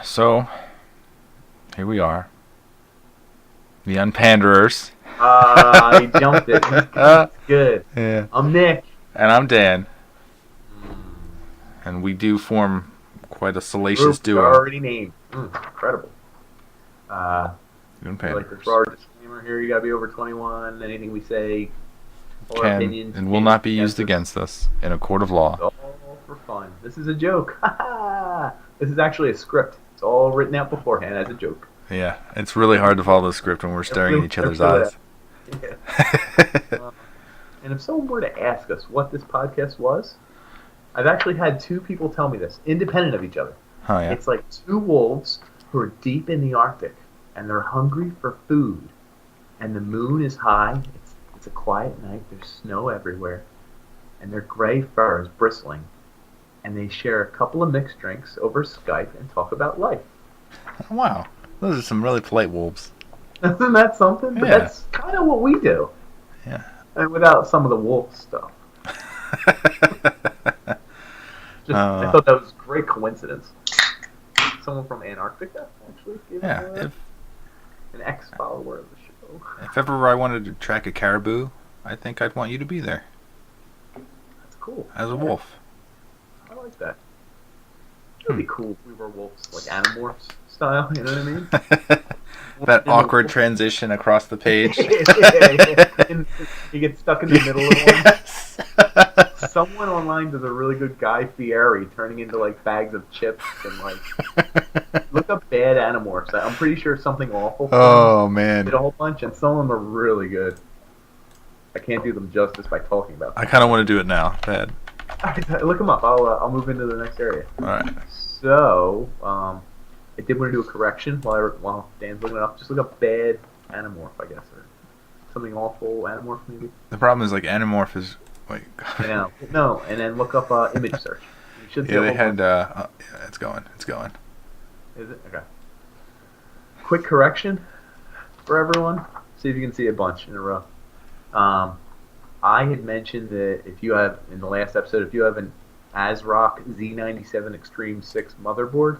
So, here we are. The unpanderers. I jumped it. That's good. Yeah. I'm Nick. And I'm Dan. And we do form quite a salacious duo. Already named. Incredible. Unpanderers. Like the our disclaimer here, you gotta be over 21. Anything we say, or opinions, and will not be used against us in a court of law. All for fun. This is a joke. This is actually a script. It's all written out beforehand as a joke. Yeah, it's really hard to follow the script when we're staring at each other's eyes. Yeah. And if someone were to ask us what this podcast was, I've actually had two people tell me this, independent of each other. Oh, yeah. It's like two wolves who are deep in the Arctic, and they're hungry for food. And the moon is high. It's a quiet night. There's snow everywhere. And their gray fur is bristling. And they share a couple of mixed drinks over Skype and talk about life. Wow. Those are some really polite wolves. Isn't that something? But Yeah. that's kind of what we do. Yeah. And without some of the wolf stuff. I thought that was a great coincidence. Someone from Antarctica, actually. Yeah. An ex-follower of the show. If ever I wanted to track a caribou, I think I'd want you to be there. That's cool. As a wolf. I like that. It would be cool if we were wolves, like animorphs style, you know what I mean? That awkward transition across the page. Yeah. You get stuck in the middle of one. Someone online does a really good Guy Fieri turning into like bags of chips and like look up bad animorphs. I'm pretty sure something awful. Oh man, did a whole bunch, and some of them are really good. I can't do them justice by talking about them. I kind of want to do it now. Bad. Look them up. I'll move into the next area. All right. So, I did want to do a correction while Dan's looking it up. Just look up bad animorph, I guess, or something awful animorph maybe. The problem is like animorph is wait. No, and then look up image search. You should see Yeah, they had. Yeah, it's going. It's going. Is it okay? Quick correction for everyone. See if you can see a bunch in a row. I had mentioned that if you have in the last episode, if you have an ASRock Z97 Extreme 6 motherboard,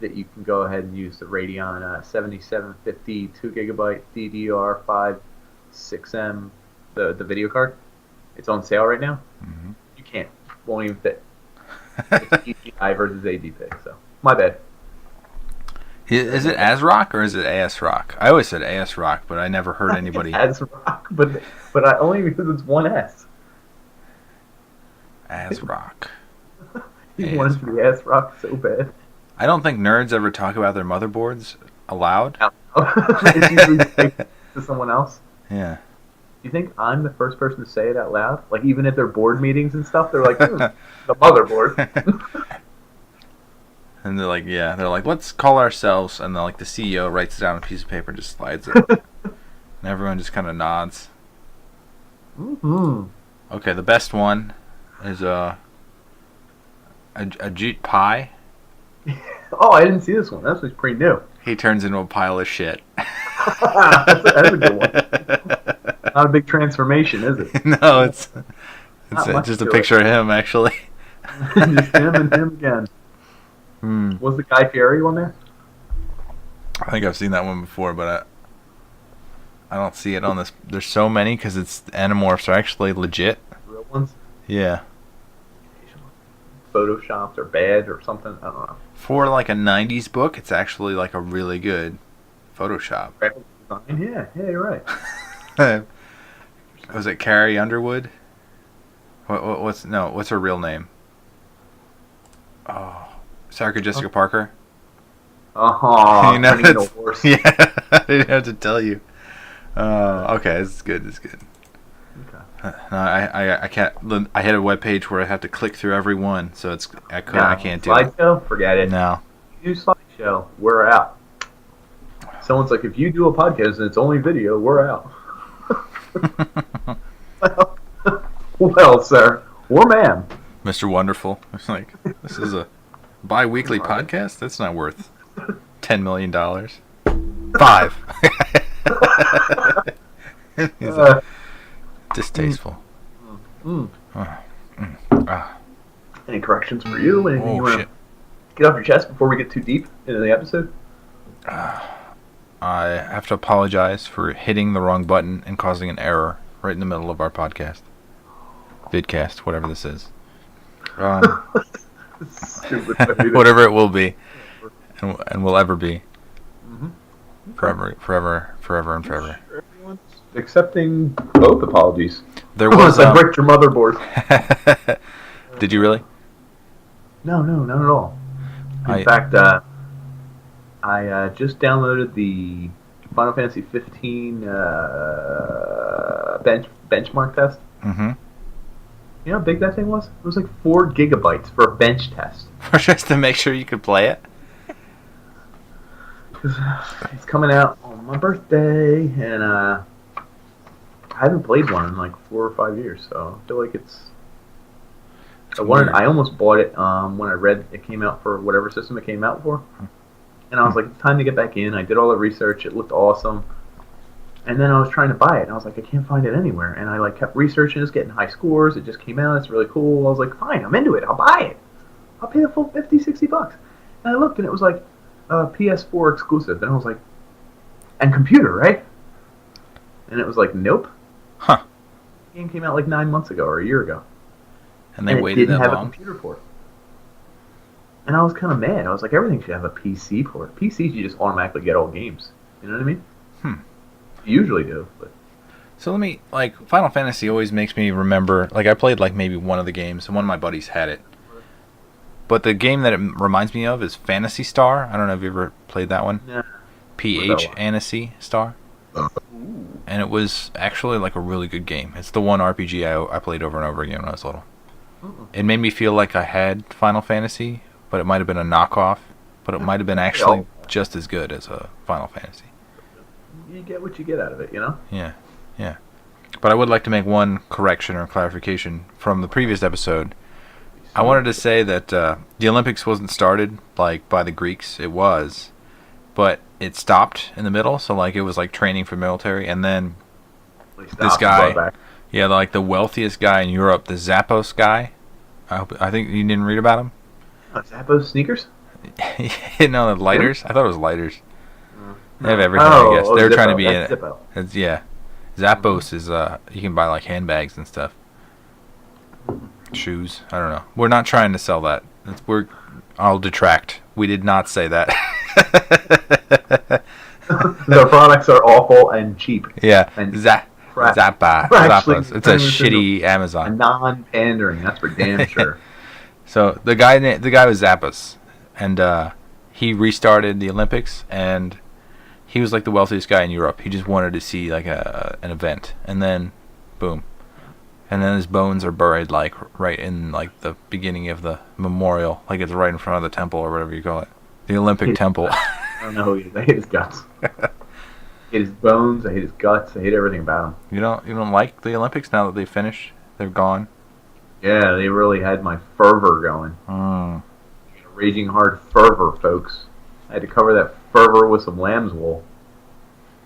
that you can go ahead and use the Radeon 7750 2GB DDR5 6M the video card. It's on sale right now. Mm-hmm. You can't. Won't even fit. It's EGI versus ADP, so my bad. Is it ASRock or is it ASRock? I always said ASRock, but I never heard anybody. ASRock, but I only because it's one S. ASRock. He wanted to be ASRock so bad. I don't think nerds ever talk about their motherboards aloud. It's usually to someone else. Yeah. Do you think I'm the first person to say it out loud? Like even at their board meetings and stuff, they're like, the motherboard. And they're like, let's call ourselves, and then like the CEO writes it down on a piece of paper and just slides it. And everyone just kind of nods. Mm-hmm. Okay, the best one is a Ajit Pai. Oh, I didn't see this one. That's pretty new. He turns into a pile of shit. That's a good one. Not a big transformation, is it? No, it's just a picture of him, actually. Just him and him again. Was the Guy Fieri one there? I think I've seen that one before, but I don't see it on this. There's so many because it's animorphs are actually legit. Real ones? Yeah. Photoshopped or bad or something. I don't know. For like a 90s book, it's actually like a really good Photoshop. Graphic design? Yeah, you're right. Was it Carrie Underwood? What's her real name? Oh, Sarah Jessica Parker. Uh-huh. You know, turning into a horse. Yeah, I didn't have to tell you. Okay, it's good. It's good. Okay. No, I can't. I had a web page where I have to click through every one, so I can't do it. Slideshow? Forget it. No. You do slideshow, we're out. Someone's like, if you do a podcast and it's only video, we're out. well, sir, or ma'am. Mr. Wonderful. It's like, this is a bi-weekly podcast? That's not worth $10 million. 5. He's like, distasteful. Any corrections for you? Anything you want shit. get off your chest before we get too deep into the episode? I have to apologize for hitting the wrong button and causing an error right in the middle of our podcast. Vidcast, whatever this is. Stupid. Whatever it will be. And will ever be. Mm-hmm. Forever, and forever. Everyone's accepting both apologies. There was I bricked your motherboard. Did you really? No, not at all. In fact, I just downloaded the Final Fantasy 15 benchmark test. Mm-hmm. You know how big that thing was? It was like 4 gigabytes for a bench test. Just to make sure you could play it? It's coming out on my birthday, and I haven't played one in like 4 or 5 years, so I feel like it's... I almost bought it when I read it came out for whatever system it came out for. And I was like, it's time to get back in. I did all the research. It looked awesome. And then I was trying to buy it, and I was like, I can't find it anywhere. And I like kept researching. It's getting high scores. It just came out. It's really cool. I was like, fine, I'm into it. I'll buy it. I'll pay the full $50-$60. And I looked, and it was like PS4 exclusive. And I was like, and computer, right? And it was like, nope. Huh. The game came out like 9 months ago or a year ago. And they waited that long? It didn't have a computer port. And I was kind of mad. I was like, everything should have a PC port. PCs, you just automatically get all games. You know what I mean? You usually do. But. So let me, like, Final Fantasy always makes me remember, like, I played, like, maybe one of the games, and one of my buddies had it. But the game that it reminds me of is Phantasy Star. I don't know if you ever played that one. Yeah. Phantasy Star. And it was actually, like, a really good game. It's the one RPG I played over and over again when I was little. It made me feel like I had Final Fantasy, but it might have been a knockoff. But it might have been actually just as good as a Final Fantasy. You get what you get out of it, you know? Yeah. But I would like to make one correction or clarification from the previous episode. I wanted to say that the Olympics wasn't started, like, by the Greeks. It was. But it stopped in the middle, so, like, it was, like, training for military. And then this guy, like, the wealthiest guy in Europe, the Zappos guy. I think you didn't read about him? Oh, Zappos sneakers? No, the lighters. I thought it was lighters. They have everything, I guess. They're trying to be in it. Yeah. Zappos is, you can buy, like, handbags and stuff. Shoes. I don't know. We're not trying to sell that. I'll detract. We did not say that. Their products are awful and cheap. Yeah. And Zappos. It's a shitty Amazon. A non-pandering. That's for damn sure. So the guy was Zappos, and he restarted the Olympics, and he was like the wealthiest guy in Europe. He just wanted to see like an event, and then boom, and then his bones are buried like right in like the beginning of the memorial, like it's right in front of the temple or whatever you call it, the Olympic temple. I don't know who he is. I hate his guts. I hate his bones. I hate his guts. I hate everything about him. You don't like the Olympics now that they finished? They're gone. Yeah, they really had my fervor going. Raging hard fervor, folks. I had to cover that fervor with some lamb's wool.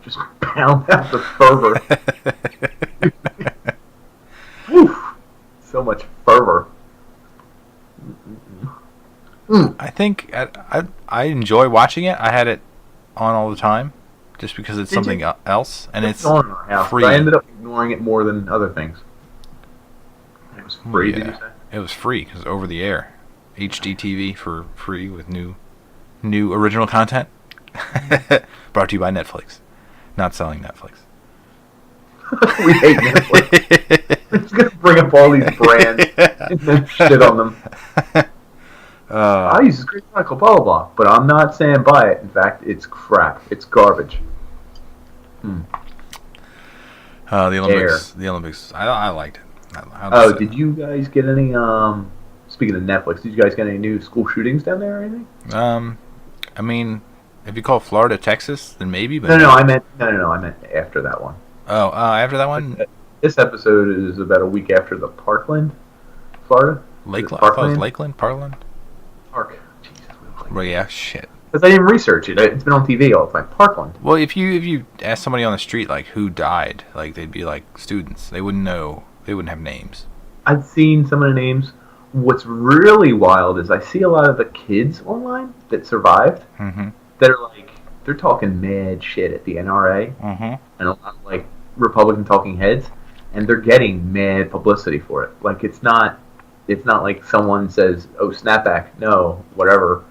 Just pound out the fervor. So much fervor. I think I enjoy watching it. I had it on all the time, just because it's something else, and it's on in our house, free. I ended up ignoring it more than other things. It was free. Yeah. Did you say? It was free because over the air, HD TV for free with new original content. Brought to you by Netflix. Not selling Netflix. We hate Netflix. We're just gonna bring up all these brands and then shit on them. I use this great product called blah blah blah, but I'm not saying buy it. In fact, it's crap. It's garbage. The Olympics. I liked it. Did you guys get any? Speaking of Netflix, did you guys get any new school shootings down there or anything? I mean, if you call Florida Texas, then maybe. But No. I meant after that one. Oh, after that one. This episode is about a week after the Parkland, Florida. Lakeland. I thought it was Lakeland, Parkland. Park. Jesus. Well, yeah, shit. Because I didn't research it. It's been on TV all the time. Parkland. Well, if you ask somebody on the street like who died, like they'd be like students. They wouldn't know. They wouldn't have names. I've seen some of the names. what's really wild is I see a lot of the kids online that survived Mm-hmm. that are like, they're talking mad shit at the NRA Mm-hmm. and a lot of like Republican talking heads, and they're getting mad publicity for it. Like it's not like someone says, "Oh, snapback, no, whatever,"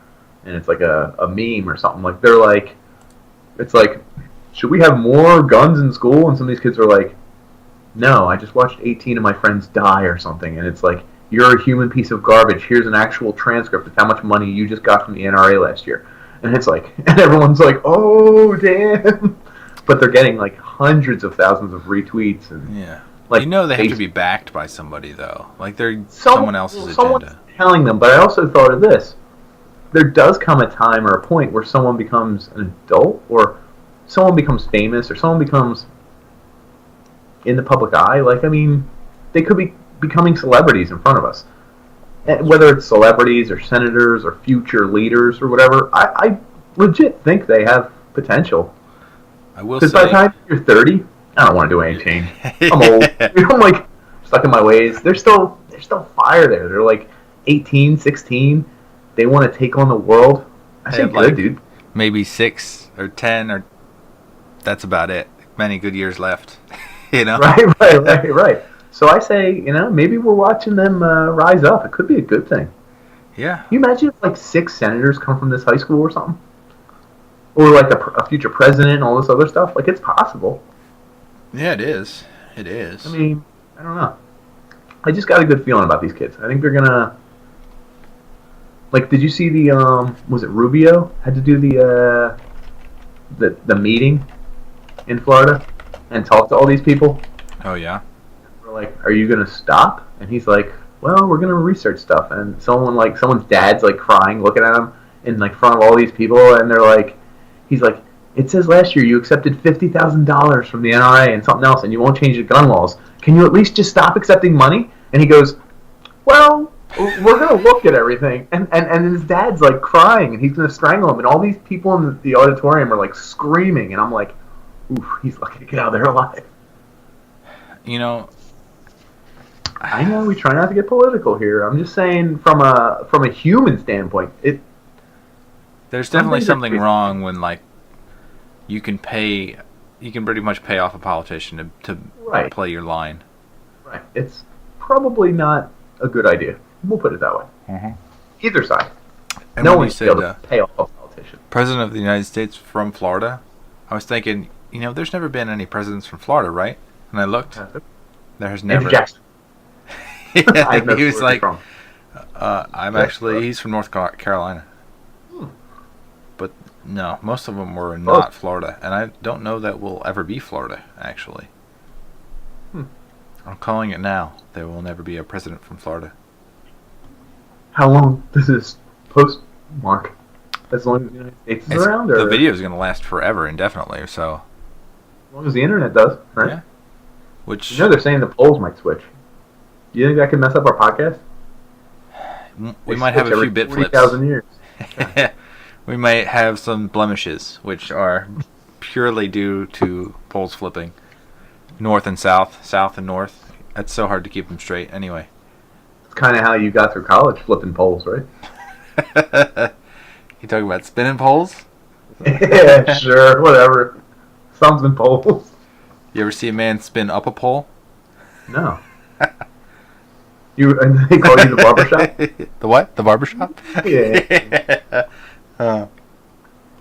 and it's like a meme or something. Like they're like, it's like, should we have more guns in school? And some of these kids are like, no, I just watched 18 of my friends die or something, and it's like, you're a human piece of garbage. Here's an actual transcript of how much money you just got from the NRA last year. And it's like, and everyone's like, oh, damn. But they're getting like hundreds of thousands of retweets. And Yeah. like, You know they have to be backed by somebody, though. Like, they're Some- someone else's someone's agenda. telling them, but I also thought of this. There does come a time or a point where someone becomes an adult, or someone becomes famous, or someone becomes in the public eye. Like, I mean, they could be becoming celebrities in front of us. And whether it's celebrities or senators or future leaders or whatever, I legit think they have potential. I will Because by the say... time you're 30, I don't want to do any change. I'm old. I'm like stuck in my ways. There's still fire there. They're like 18, 16. They want to take on the world. I They say have, good, like, dude. Maybe 6 or 10, or... That's about it. Many good years left. You know? Right. So I say, maybe we're watching them rise up. It could be a good thing. Yeah. Can you imagine if like 6 senators come from this high school or something? Or like a future president and all this other stuff? Like, it's possible. Yeah, it is. It is. I mean, I don't know. I just got a good feeling about these kids. I think they're gonna... Like, did you see the, was it Rubio? Had to do the meeting in Florida and talk to all these people? Oh, yeah? We're like, are you gonna stop? And he's like, well, we're gonna research stuff. And someone's dad's like crying, looking at him in like front of all these people, and they're like, he's like, it says last year you accepted $50,000 from the NRA and something else, and you won't change the gun laws. Can you at least just stop accepting money? And he goes, well, we're gonna look at everything. And his dad's like crying, and he's gonna strangle him. And all these people in the auditorium are like screaming, and I'm like, oof, he's lucky to get out of there alive. You know... I know we try not to get political here. I'm just saying from a human standpoint, There's definitely things are something crazy. wrong when, like, you can pretty much pay off a politician to Right. play your line. Right. It's probably not a good idea. We'll put it that way. Mm-hmm. Either side. And No when one you should be able said to pay off a politician. President of the United States from Florida, I was thinking, there's never been any presidents from Florida, right? And I looked. There has Andrew never. Jackson. I have no He was clue where like, he's from. he's from North Carolina. Hmm. But no, most of them were not Florida. And I don't know that will ever be Florida, actually. Hmm. I'm calling it now. There will never be a president from Florida. How long does this post mark? As long as the United States is around? Or The video is going to last forever, indefinitely, so... as long as the internet does, right? Yeah. Which... They're saying the polls might switch. Do you think that could mess up our podcast? We might have a few bit flips. 40,000 years. We might have some blemishes, which are purely due to poles flipping. North and south, south and north. That's so hard to keep them straight. Anyway. It's kind of how you got through college, flipping poles, right? You talking about spinning poles? Yeah, sure, whatever. Thumbs and poles. You ever see a man spin up a pole? No. And they call you the barbershop? The what? The barbershop? Yeah.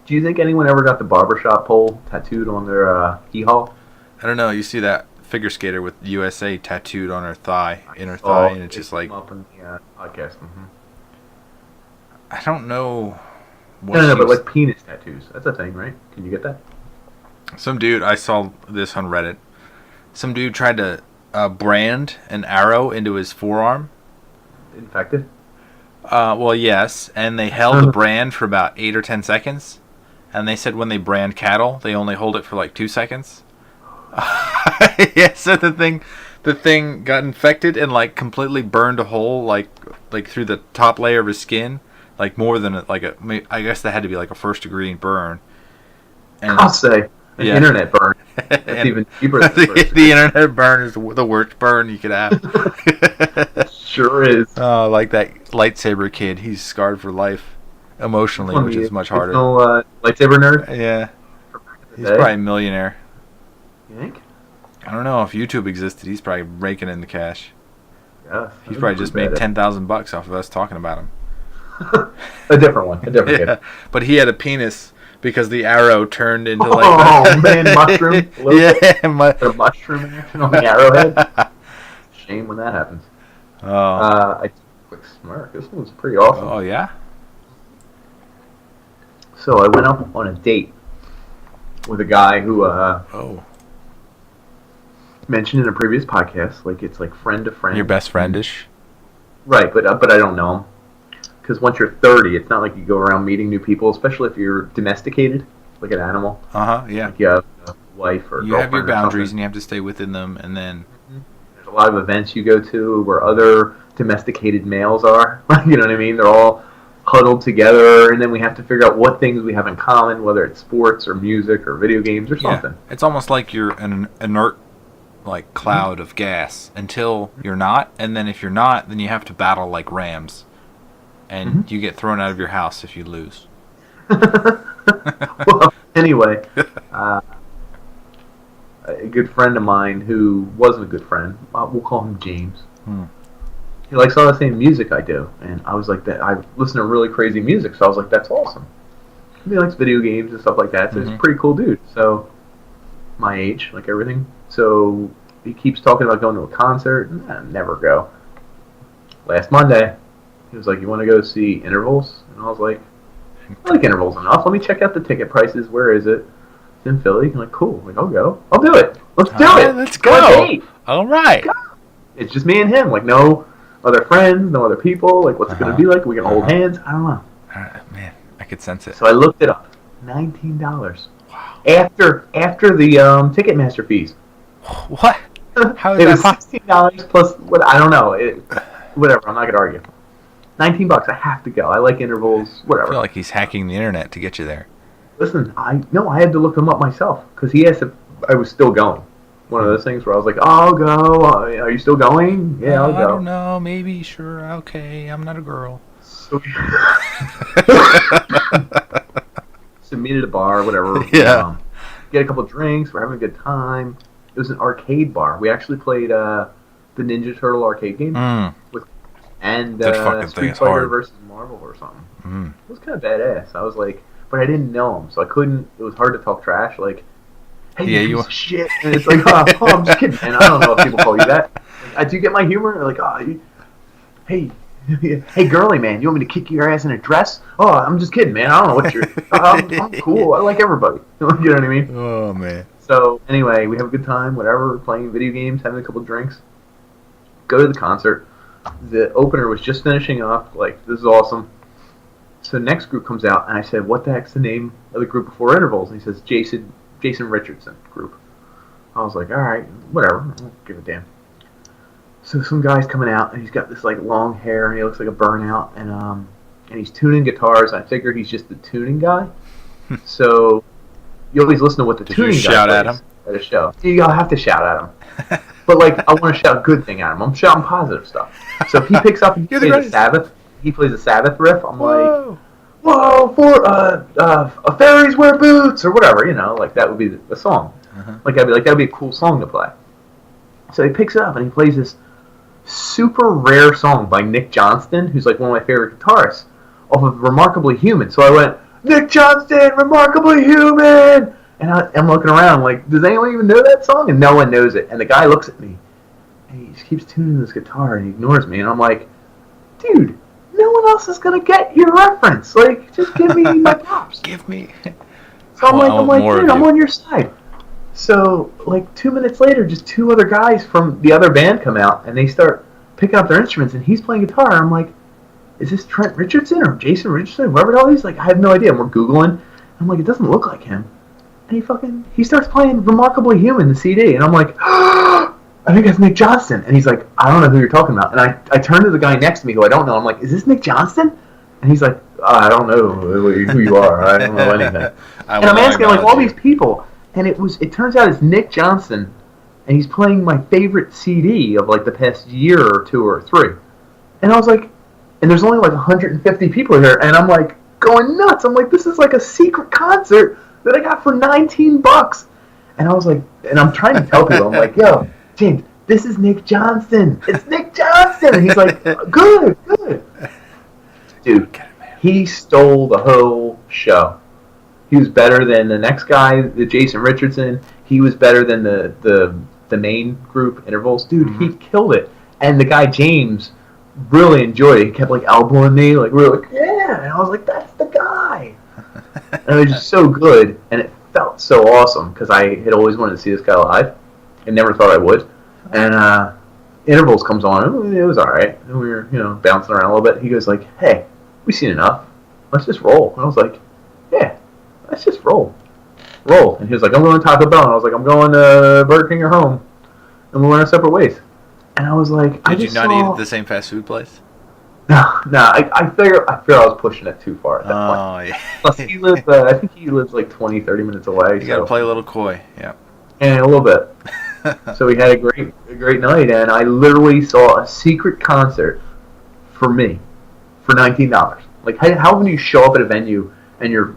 Do you think anyone ever got the barbershop pole tattooed on their hee-haw? I don't know. You see that figure skater with USA tattooed on her thigh, inner thigh, and it's just like... Up in the podcast. Mm-hmm. I don't know what No, she but was- like penis tattoos. That's a thing, right? Can you get that? Some dude, I saw this on Reddit. Some dude tried to brand an arrow into his forearm. Infected? Well, yes, and they held the brand for about 8 or 10 seconds. And they said when they brand cattle, they only hold it for like 2 seconds. Yeah, so the thing got infected and like completely burned a hole like through the top layer of his skin, like more than I guess that had to be like a 1st degree burn. And I'll say an internet burn. That's even cheaper than the internet burn is the worst burn you could have. Sure is. Oh, like that lightsaber kid. He's scarred for life, emotionally, which is much harder. Lightsaber nerd. Yeah, he's probably a millionaire. You think? I don't know if YouTube existed. He's probably raking in the cash. Yeah. He's probably just made $10,000 off of us talking about him. A different one. A different kid. But he had a penis because the arrow turned into mushroom. Yeah, a mushroom action on the arrowhead. Shame when that happens. Oh. I took a quick smirk. This one's pretty awesome. Oh yeah. So I went up on a date with a guy who mentioned in a previous podcast, like it's like friend to friend. Your best friendish. Right, but I don't know him. Because once you're 30, it's not like you go around meeting new people, especially if you're domesticated, like an animal. Yeah. Like you have a wife or you have your boundaries and you have to stay within them, and then there's a lot of events you go to where other domesticated males are. You know what I mean? They're all huddled together, and then we have to figure out what things we have in common, whether it's sports or music or video games or something. It's almost like you're an inert like cloud of gas until you're not, and then if you're not, then you have to battle like rams. And you get thrown out of your house if you lose. Well, anyway, a good friend of mine who wasn't a good friend, we'll call him James. He likes all the same music I do, and I was like, that. I listen to really crazy music, so I was like, that's awesome. He likes video games and stuff like that, so he's a pretty cool dude. So, my age, like everything. So, he keeps talking about going to a concert, and I never go. Last Monday, he was like, you want to go see Intervals? And I was like, I like Intervals enough. Let me check out the ticket prices. Where is it? It's in Philly. I'm like, cool. I'm like, I'll go. I'll do it. Let's do it. Let's go. All right. It's just me and him. Like, no other friends, no other people. Like, what's it going to be like? We can hold hands? I don't know. Man, I could sense it. So I looked it up. $19. Wow. After the Ticketmaster fees. What? How is it that was $16 plus what? I don't know. Whatever. I'm not going to argue. $19. I have to go. I like Intervals. Whatever. I feel like he's hacking the internet to get you there. Listen, I had to look him up myself because he asked if I was still going. One of those things where I was like, oh, I'll go. Are you still going? Yeah, I'll go. I don't know. Maybe. Sure. Okay. I'm not a girl. So meet at a bar, whatever. Yeah. Get a couple drinks. We're having a good time. It was an arcade bar. We actually played the Ninja Turtle arcade game with Street Fighter versus Marvel or something. It was kind of badass. I was like, but I didn't know him, so I couldn't. It was hard to talk trash. Like, hey, you piece of shit. And it's like, oh, I'm just kidding, man. I don't know if people call you that. Like, I do get my humor. They're like, hey, girly, man, you want me to kick your ass in a dress? Oh, I'm just kidding, man. I don't know what you're. I'm cool. I like everybody. You know what I mean? Oh man. So anyway, we have a good time. Whatever, playing video games, having a couple drinks. Go to the concert. The opener was just finishing up. Like, this is awesome. So the next group comes out, and I said, what the heck's the name of the group before Intervals? And he says, Jason Richardson group. I was like, all right, whatever. I don't give a damn. So some guy's coming out, and he's got this like long hair, and he looks like a burnout, and he's tuning guitars. I figured he's just the tuning guy. So you always listen to what the tuning guy shout plays at him at a show. You have to shout at him. But like, I want to shout a good thing at him. I'm shouting positive stuff. So if he picks up and he plays a Sabbath, a Sabbath riff, I'm like, whoa, for a fairies wear boots, or whatever, you know, like that would be the song. Like I'd be like, that would be a cool song to play. So he picks it up and he plays this super rare song by Nick Johnston, who's like one of my favorite guitarists, off of Remarkably Human. So I went, Nick Johnston, Remarkably Human! And I'm looking around like, does anyone even know that song? And no one knows it. And the guy looks at me, and he just keeps tuning this guitar, and he ignores me. And I'm like, dude, no one else is going to get your reference. Like, just give me my props. Give me. So I'm like, dude, I'm on your side. So, like, 2 minutes later, just two other guys from the other band come out, and they start picking up their instruments, and he's playing guitar. And I'm like, is this Trent Richardson or Jason Richardson? Whoever the hell he's like, I have no idea. And we're Googling. I'm like, it doesn't look like him. And he starts playing Remarkably Human, the CD. And I'm like, I think that's Nick Johnston. And he's like, I don't know who you're talking about. And I turn to the guy next to me who I don't know. I'm like, is this Nick Johnston? And he's like, I don't know who you are. I don't know anything. And I'm asking like all these people. And it turns out it's Nick Johnston. And he's playing my favorite CD of like the past year or two or three. And I was like, and there's only like 150 people here, and I'm like going nuts. I'm like, this is like a secret concert that I got for $19. And I was like, and I'm trying to tell people, I'm like, yo, James, this is Nick Johnston. It's Nick Johnston. And he's like, good. Dude, he stole the whole show. He was better than the next guy, the Jason Richardson. He was better than the main group intervals. Dude, he killed it. And the guy, James, really enjoyed it. He kept like elbowing me, like we were like, yeah. And I was like, that's the guy. And it was just so good, and it felt so awesome because I had always wanted to see this guy live, and never thought I would. And intervals comes on, it was all right. And we were, bouncing around a little bit. He goes like, hey, we've seen enough. Let's just roll. And I was like, yeah, let's just roll. And he was like, I'm going to Taco Bell. And I was like, I'm going to Burger King or home. And we went our separate ways. And I was like, Did you not eat at the same fast food place? No. I figure I was pushing it too far at that point. Oh, yeah. Plus, he lives, I think he lives like 20, 30 minutes away. You got to play a little coy, yeah. And a little bit. So we had a great night, and I literally saw a secret concert for me for $19. Like, how can you show up at a venue and your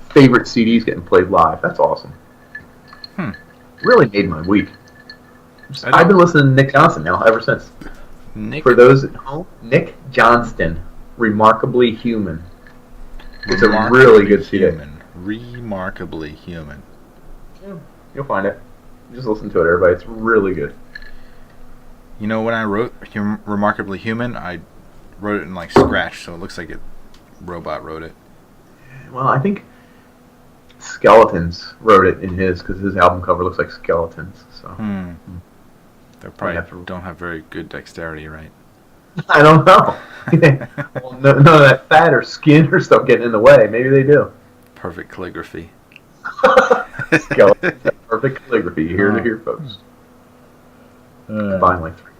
favorite CD's getting played live? That's awesome. Really made my week. I've been listening to Nick Johnston now ever since. For those at home, Nick Johnston, Remarkably Human. It's a really good CD. Remarkably Human. Yeah, you'll find it. Just listen to it, everybody. It's really good. You know, when I wrote Remarkably Human, I wrote it in like Scratch, so it looks like robot wrote it. Well, I think Skeletons wrote it in his, because his album cover looks like skeletons. So. They probably don't have very good dexterity, right? I don't know. Well, none of that fat or skin or stuff getting in the way. Maybe they do. Perfect calligraphy. Skeletons have perfect calligraphy. You hear, folks. Combine like 3.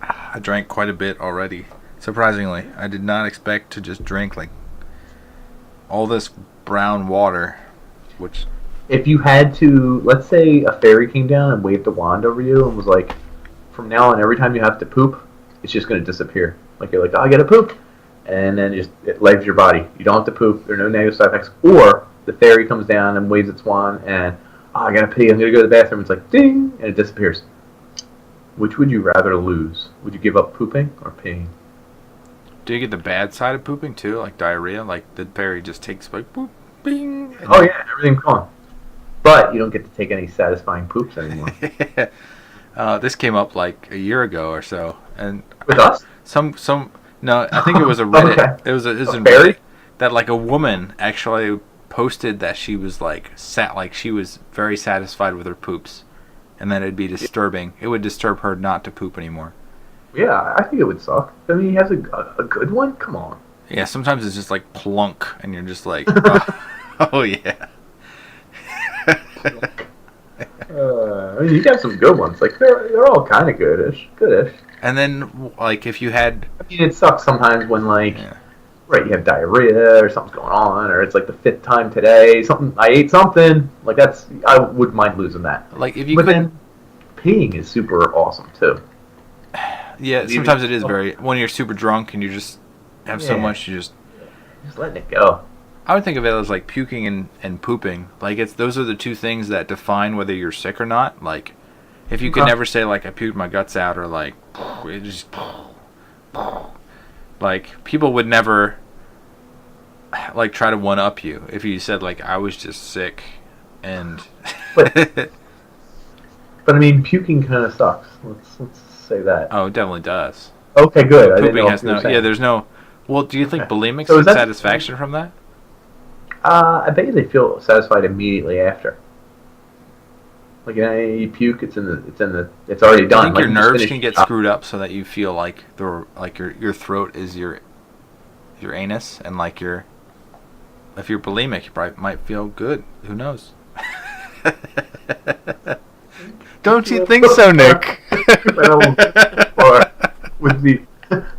I drank quite a bit already. Surprisingly, I did not expect to just drink like all this brown water, which... If you had to, let's say a fairy came down and waved a wand over you and was like, from now on, every time you have to poop, it's just going to disappear. Like, you're like, oh, I got to poop. And then it leaves your body. You don't have to poop. There are no negative side effects. Or the fairy comes down and waves its wand and, oh, I got to pee. I'm going to go to the bathroom. It's like, ding, and it disappears. Which would you rather lose? Would you give up pooping or peeing? Do you get the bad side of pooping, too? Like diarrhea? Like the fairy just takes, like, boop, bing. Oh, yeah, everything's gone. But you don't get to take any satisfying poops anymore. This came up like a year ago or so, and with us. No, I think it was a Reddit. Okay. It was in Reddit that like a woman actually posted that she was like she was very satisfied with her poops, and that it'd be disturbing. It would disturb her not to poop anymore. Yeah, I think it would suck. I mean, he has a good one. Come on. Yeah, sometimes it's just like plunk, and you're just like, oh yeah. I mean, you got some good ones. Like they're all kind of goodish. And then, like, if you had, I mean, it sucks sometimes when right, you have diarrhea or something's going on, or it's like the 5th time today. I ate something. Like I would mind losing that. Like if you but then peeing is super awesome too. Yeah, sometimes it is when you're super drunk and you just have so much, you just letting it go. I would think of it as like puking and pooping. Like those are the two things that define whether you're sick or not. Like if you could never say like I puked my guts out or like it just like people would never like try to one up you if you said like I was just sick and but I mean puking kind of sucks. Let's say that. Oh, it definitely does. Okay, good. But pooping has there's no. Well, do you think bulimics get satisfaction from that? I bet you they feel satisfied immediately after. Like you puke, it's already done. I think your nerves can get screwed up so that you feel like your throat is your anus, and like if you're bulimic, you probably might feel good. Who knows? Don't you think so, Nick? Or with the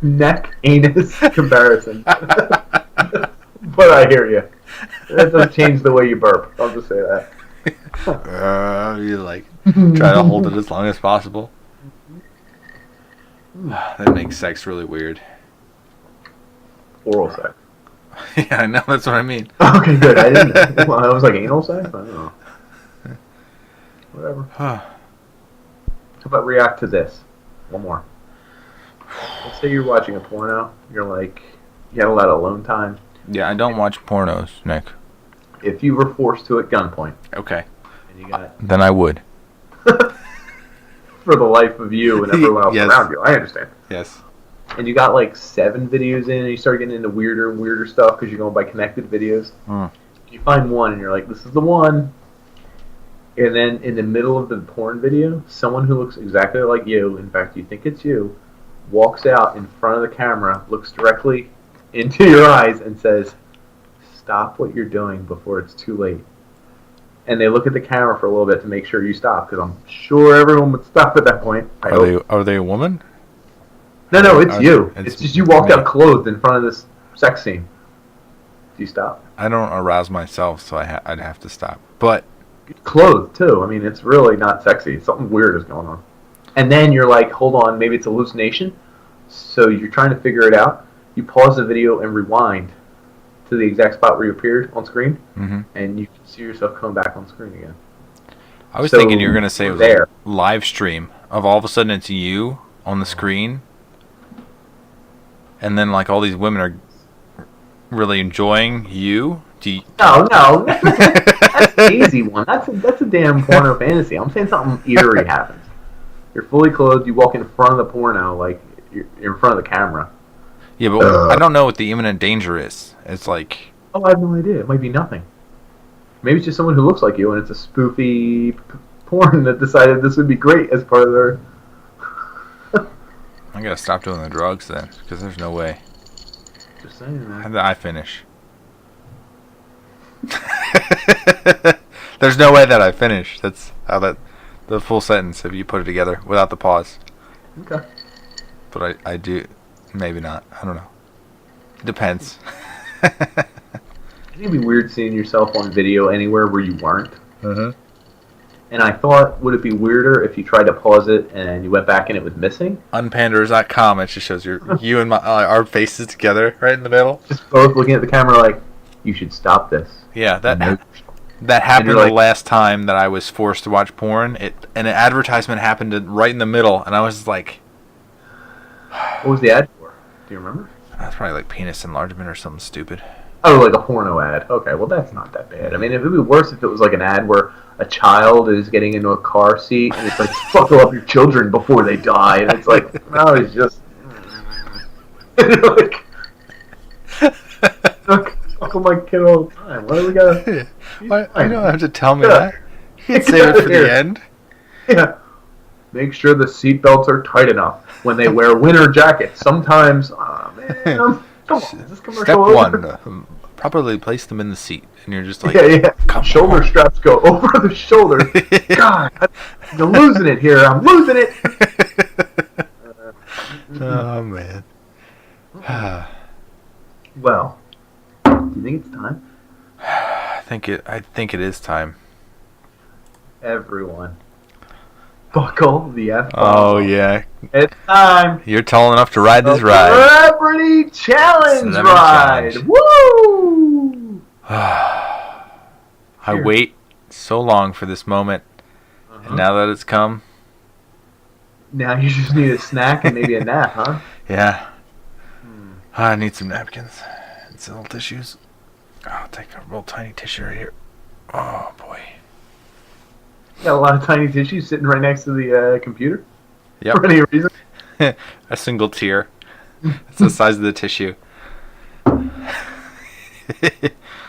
neck anus comparison. But I hear you. That doesn't change the way you burp. I'll just say that. You like try to hold it as long as possible. That makes sex really weird. Oral sex. Yeah, I know. That's what I mean. Okay, good. I didn't. Well, I was like anal sex. I don't know. Whatever. How about react to this? One more. Let's say you're watching a porno. You're like, you have a lot of alone time. Yeah, I don't watch pornos, Nick. If you were forced to at gunpoint. Okay. And you got then I would. for the life of you and everyone else Yes. around you. I understand. Yes. And you got like 7 videos in, and you start getting into weirder and weirder stuff because you're going by connected videos. You find one, and you're like, this is the one. And then in the middle of the porn video, someone who looks exactly like you, in fact, you think it's you, walks out in front of the camera, looks directly into your eyes, and says, stop what you're doing before it's too late. And they look at the camera for a little bit to make sure you stop, because I'm sure everyone would stop at that point. Are they a woman? No, it's you. It's It's just you walked out clothed in front of this sex scene. Do you stop? I don't arouse myself, so I'd have to stop. But Clothed, too. I mean, it's really not sexy. Something weird is going on. And then you're like, hold on, maybe it's a hallucination. So you're trying to figure it out. You pause the video and rewind to the exact spot where you appeared on screen. And you can see yourself come back on screen again. I was thinking you were going to say it was there. a live stream of all of a sudden it's you on the screen. And then like all these women are really enjoying you. No. That's an easy one. That's a damn porno fantasy. I'm saying something eerie happens. You're fully clothed. You walk in front of the porno, like you're in front of the camera. Yeah, but I don't know what the imminent danger is. It's like... Oh, I have no idea. It might be nothing. Maybe it's just someone who looks like you, and it's a spoofy porn that decided this would be great as part of their... I gotta stop doing the drugs then, because there's no way. Just saying, man. How did I finish? There's no way that I finish. That's how the full sentence, if you put it together without the pause. Okay. But I do, maybe not. I don't know. Depends. I think it'd be weird seeing yourself on video anywhere where you weren't. And I thought, would it be weirder if you tried to pause it and you went back and it was missing? Unpanders.com. It just shows you and our faces together right in the middle. Just both looking at the camera like, you should stop this. Yeah, that happened the last time that I was forced to watch porn. And an advertisement happened right in the middle, and I was like... What was the ad for? Do you remember? That's probably like penis enlargement or something stupid. Oh, like a porno ad. Okay, well that's not that bad. I mean, it would be worse if it was like an ad where a child is getting into a car seat and it's like, buckle up your children before they die. And it's like, no, it's just... Buckle my kid all the time. Why do we gotta... You don't have to tell me that. You can save it for the end. Yeah. Make sure the seatbelts are tight enough when they wear winter jackets. Sometimes, man, come on, is this commercial Step over? 1, properly place them in the seat. And you're just like, Come shoulder straps go over the shoulders. God, I'm losing it here. I'm losing it. Oh, man. Well, do you think it's time? I think it is time. Everyone, buckle the F. Oh, yeah. It's time. You're tall enough to ride this ride. Celebrity Challenge ride. Woo! I wait so long for this moment, and now that it's come... Now you just need a snack and maybe a nap, huh? Yeah. I need some napkins and some little tissues. I'll take a real tiny tissue right here. Oh, boy. Got a lot of tiny tissues sitting right next to the computer? Yep. For any reason? A single tear. It's the size of the tissue.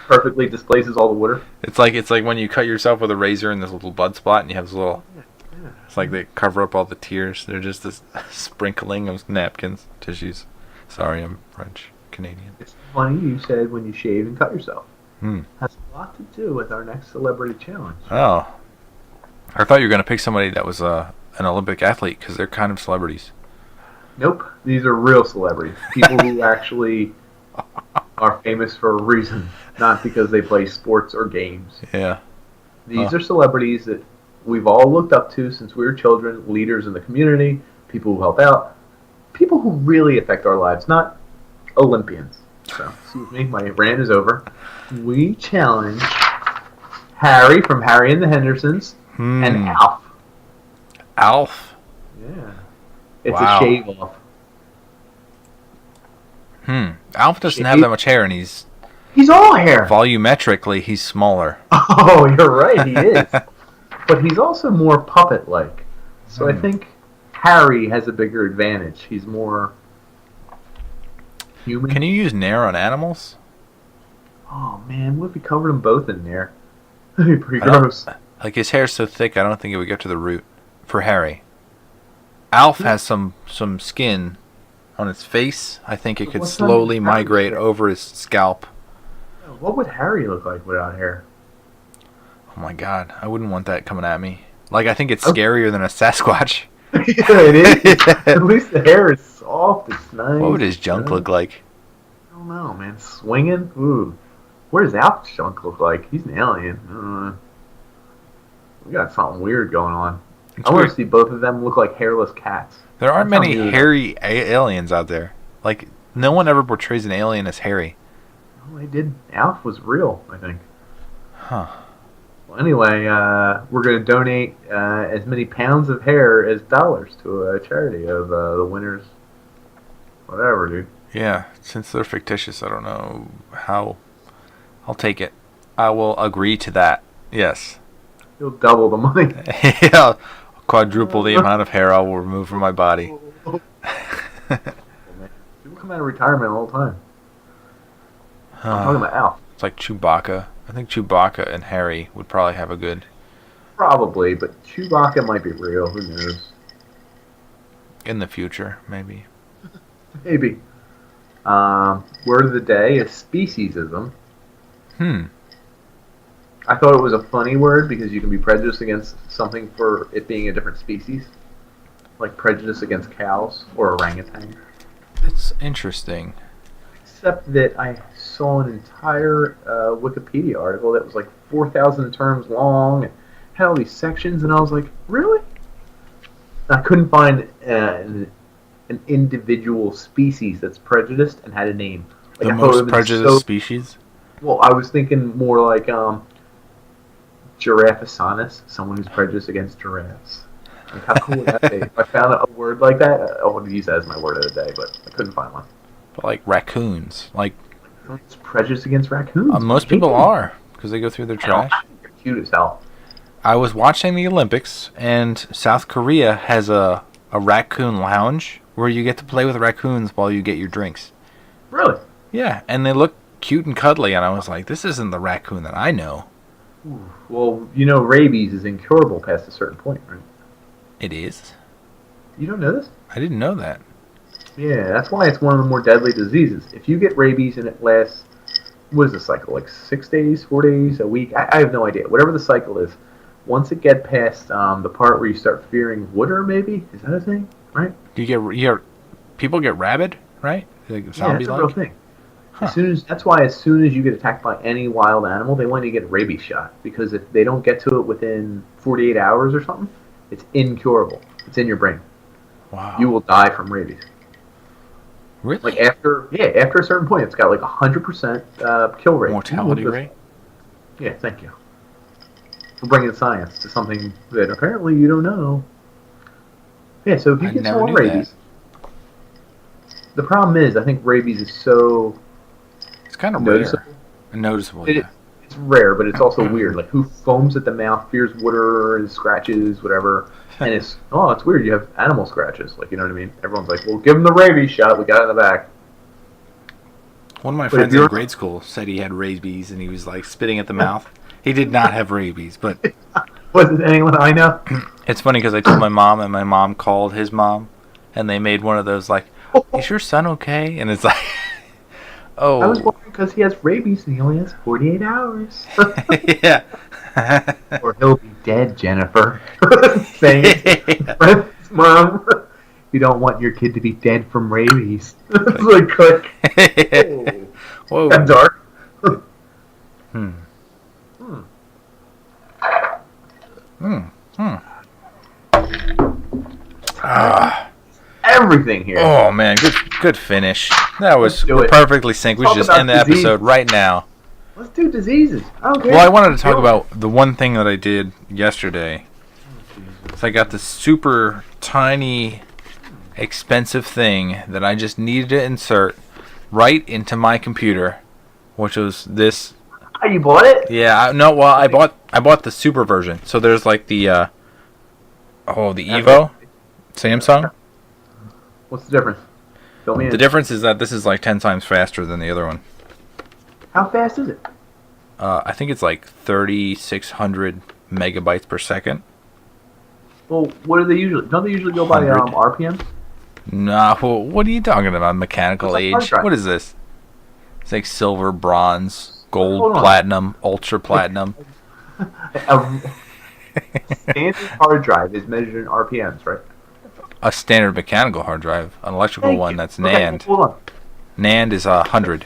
Perfectly displaces all the water. It's like when you cut yourself with a razor and there's a little blood spot and you have this little... It's like they cover up all the tears. They're just this sprinkling of napkins, tissues. Sorry, I'm French Canadian. It's funny you said when you shave and cut yourself. Hmm. Has a lot to do with our next celebrity challenge. Oh. I thought you were going to pick somebody that was an Olympic athlete because they're kind of celebrities. Nope. These are real celebrities. People who actually are famous for a reason, not because they play sports or games. Yeah. These are celebrities that we've all looked up to since we were children, leaders in the community, people who help out. people who really affect our lives, not Olympians. So, excuse me, my rant is over. We challenge Harry from Harry and the Hendersons and Alf. Alf? Yeah. It's Wow. a shave off. Alf doesn't have that much hair, and he's all hair. Volumetrically, he's smaller. Oh, you're right, he is. But he's also more puppet-like. So I think Harry has a bigger advantage. He's more human. Can you use Nair on animals? Oh, man, what if we covered them both in there? That'd be pretty gross. Like, his hair's so thick, I don't think it would get to the root for Harry. Alf has some skin on his face. I think it could slowly migrate over his scalp. What would Harry look like without hair? Oh my god, I wouldn't want that coming at me. Like, I think it's scarier than a Sasquatch. Yeah, it is. At least the hair is soft, it's nice. What would his junk look like? I don't know, man. Swinging? Ooh. What does Alf's junk look like? He's an alien. We got something weird going on. I want to see both of them look like hairless cats. There aren't many hairy aliens out there. Like, no one ever portrays an alien as hairy. Well, they did. Alf was real, I think. Huh. Well, anyway, we're going to donate as many pounds of hair as dollars to a charity of the winners. Whatever, dude. Yeah, since they're fictitious, I don't know how. I'll take it. I will agree to that. Yes. You'll double the money. Yeah, quadruple the amount of hair I will remove from my body. People come out of retirement all the time. I'm talking about Alf. It's like Chewbacca. I think Chewbacca and Harry would probably have a good... Probably, but Chewbacca might be real. Who knows? In the future, maybe. Maybe. Word of the day is speciesism. I thought it was a funny word because you can be prejudiced against something for it being a different species. Like prejudice against cows or orangutan. It's interesting. Except that I saw an entire Wikipedia article that was like 4,000 terms long and had all these sections, and I was like, really? I couldn't find an individual species that's prejudiced and had a name. Like, the most prejudiced species? Well, I was thinking more like Giraffesaurus, someone who's prejudiced against giraffes. Like, how cool would that be? If I found a word like that, I would use that as my word of the day, but I couldn't find one. But like raccoons. Like, it's prejudiced against raccoons. Most people are, because they go through their trash. They're cute as hell. I was watching the Olympics, and South Korea has a raccoon lounge where you get to play with raccoons while you get your drinks. Really? Yeah, and they look cute and cuddly, and I was like, this isn't the raccoon that I know. Ooh. Well, you know rabies is incurable past a certain point, right? It is? You don't know this? I didn't know that. Yeah, that's why it's one of the more deadly diseases. If you get rabies and it lasts, what is the cycle, like 6 days, 4 days, a week? I have no idea. Whatever the cycle is, once it gets past the part where you start fearing water, maybe? Is that a thing? Right? People get rabid, right? Like zombie-like? Yeah, that's a real thing. Huh. That's why as soon as you get attacked by any wild animal, they want you to get a rabies shot. Because if they don't get to it within 48 hours or something, it's incurable. It's in your brain. Wow. You will die from rabies. Really? Like after a certain point, it's got like 100% kill rate. Mortality rate? Yeah, thank you. For bringing science to something that apparently you don't know. Yeah, so if you get someone rabies, the problem is I think rabies is so... It's kind of noticeable. Noticeable, yeah. It's rare, but it's also weird. Like, who foams at the mouth, fears water, and scratches, whatever. And it's weird. You have animal scratches. Like, you know what I mean? Everyone's like, well, give him the rabies shot. We got it in the back. One of my friends in grade school said he had rabies, and he was, like, spitting at the mouth. He did not have rabies, but... Was it anyone I know? It's funny because I told my mom, and my mom called his mom, and they made one of those, like, is your son okay? And it's like... Oh. I was wondering because he has rabies and he only has 48 hours. Yeah. Or he'll be dead, Jennifer. Saying it. Mom, you don't want your kid to be dead from rabies. It's like, click. Whoa. That's dark. everything here. Oh man, good finish. That was perfectly synced. We should just end the episode right now. Let's do diseases. I don't care. Well, I wanted to talk about the one thing that I did yesterday. So I got this super tiny, expensive thing that I just needed to insert right into my computer, which was this. Oh, you bought it? Yeah, I bought the super version. So there's like the the Evo, Samsung. What's the difference? Fill me in. The difference is that this is like 10 times faster than the other one. How fast is it? I think it's like 3,600 megabytes per second. Well, what do they usually? Don't they usually go by RPMs? Nah, well, what are you talking about? Mechanical age? What is this? It's like silver, bronze, gold, platinum, ultra platinum. A standard hard drive is measured in RPMs, right? A standard mechanical hard drive, an electrical one that's NAND. Okay, hold on. NAND is 100.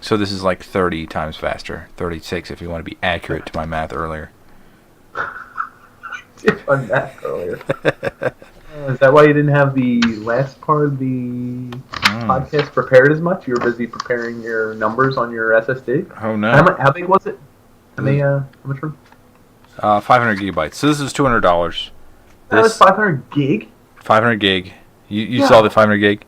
So this is like 30 times faster. 36 if you want to be accurate to my math earlier. On math earlier. Is that why you didn't have the last part of the podcast prepared as much? You were busy preparing your numbers on your SSD? Oh no. How big was it? How much room? 500 gigabytes. So this is $200. That was 500 gig? 500 gig. You saw the 500 gig?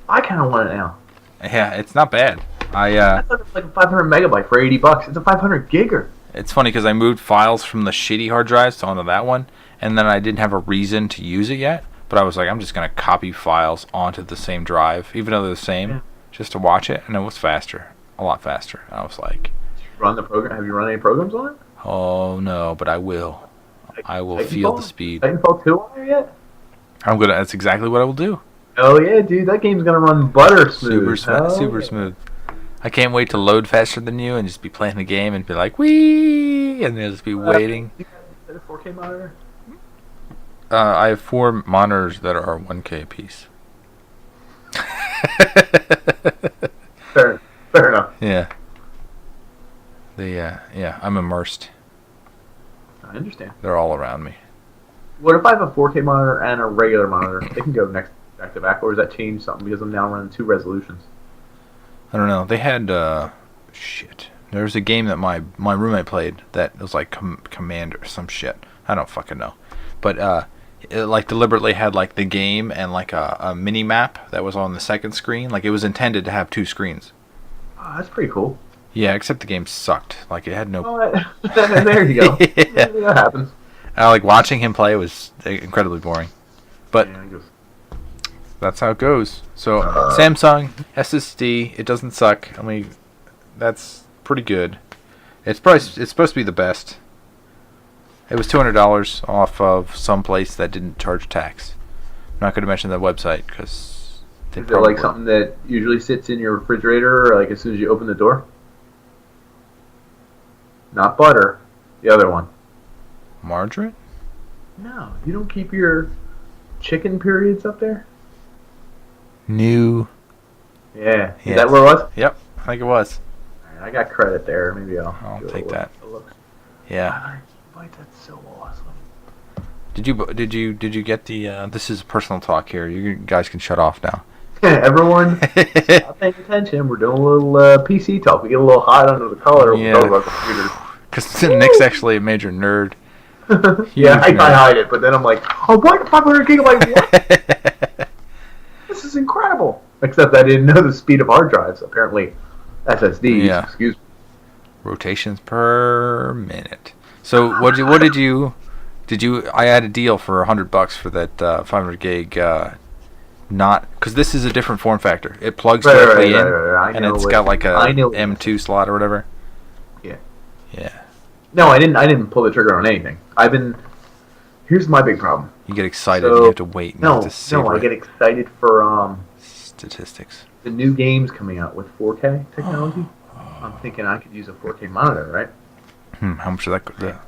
I kind of want it now. Yeah, it's not bad. I thought it was like a 500 megabyte for $80. It's a 500 gigger. It's funny because I moved files from the shitty hard drives onto that one, and then I didn't have a reason to use it yet. But I was like, I'm just going to copy files onto the same drive, even though they're the same, just to watch it. And it was faster. A lot faster. I was like... Did you run the program? Have you run any programs on it? Oh, no, but I will. I will feel the speed. Titanfall 2 on there yet? That's exactly what I will do. Oh yeah, dude, that game's gonna run butter smooth. Super smooth. I can't wait to load faster than you and just be playing the game and be like, wee, and then just be waiting. You got a 4K monitor? I have 4 monitors that are 1K apiece. Fair enough. Yeah. I'm immersed. I understand. They're all around me. What if I have a 4K monitor and a regular monitor? They can go back to back, or does that change something because I'm now running 2 resolutions? I don't know. They had shit. There was a game that my roommate played that was like Commander or some shit. I don't fucking know. But it like deliberately had like the game and like a mini map that was on the second screen. Like it was intended to have 2 screens. Oh, that's pretty cool. Yeah, except the game sucked. Like it had no. Oh, there you go. Yeah. That happens. Like watching him play was incredibly boring. But yeah, that's how it goes. So Samsung SSD, it doesn't suck. I mean, that's pretty good. It's supposed to be the best. It was $200 off of some place that didn't charge tax. I'm not going to mention the website because is it like something that usually sits in your refrigerator, or like as soon as you open the door? Not butter, the other one. Margarine? No, you don't keep your chicken periods up there? New. Yeah. Is that where it was? Yep, I think it was. Right, I got credit there. Maybe I'll take that. Yeah. That's so awesome. Did you get the? This is personal talk here. You guys can shut off now. Everyone, stop paying attention. We're doing a little PC talk. We get a little hot under the collar when we talk about computers. Because Nick's actually a major nerd. Yeah, I hide it, but then I'm like, oh, what? 500 gigabyte? What? This is incredible. Except I didn't know the speed of hard drives. Apparently, SSDs. Yeah. Excuse me. Rotations per minute. So what did you? I had a deal for $100 for that 500 gig. Not because this is a different form factor. It plugs directly in, and it's got like a M2 slot or whatever. Yeah. Yeah. No, I didn't pull the trigger on anything. Here's my big problem. You get excited and you have to wait. And no, I get excited for statistics. The new games coming out with 4K technology. I'm thinking I could use a 4K monitor, right? How much of that? What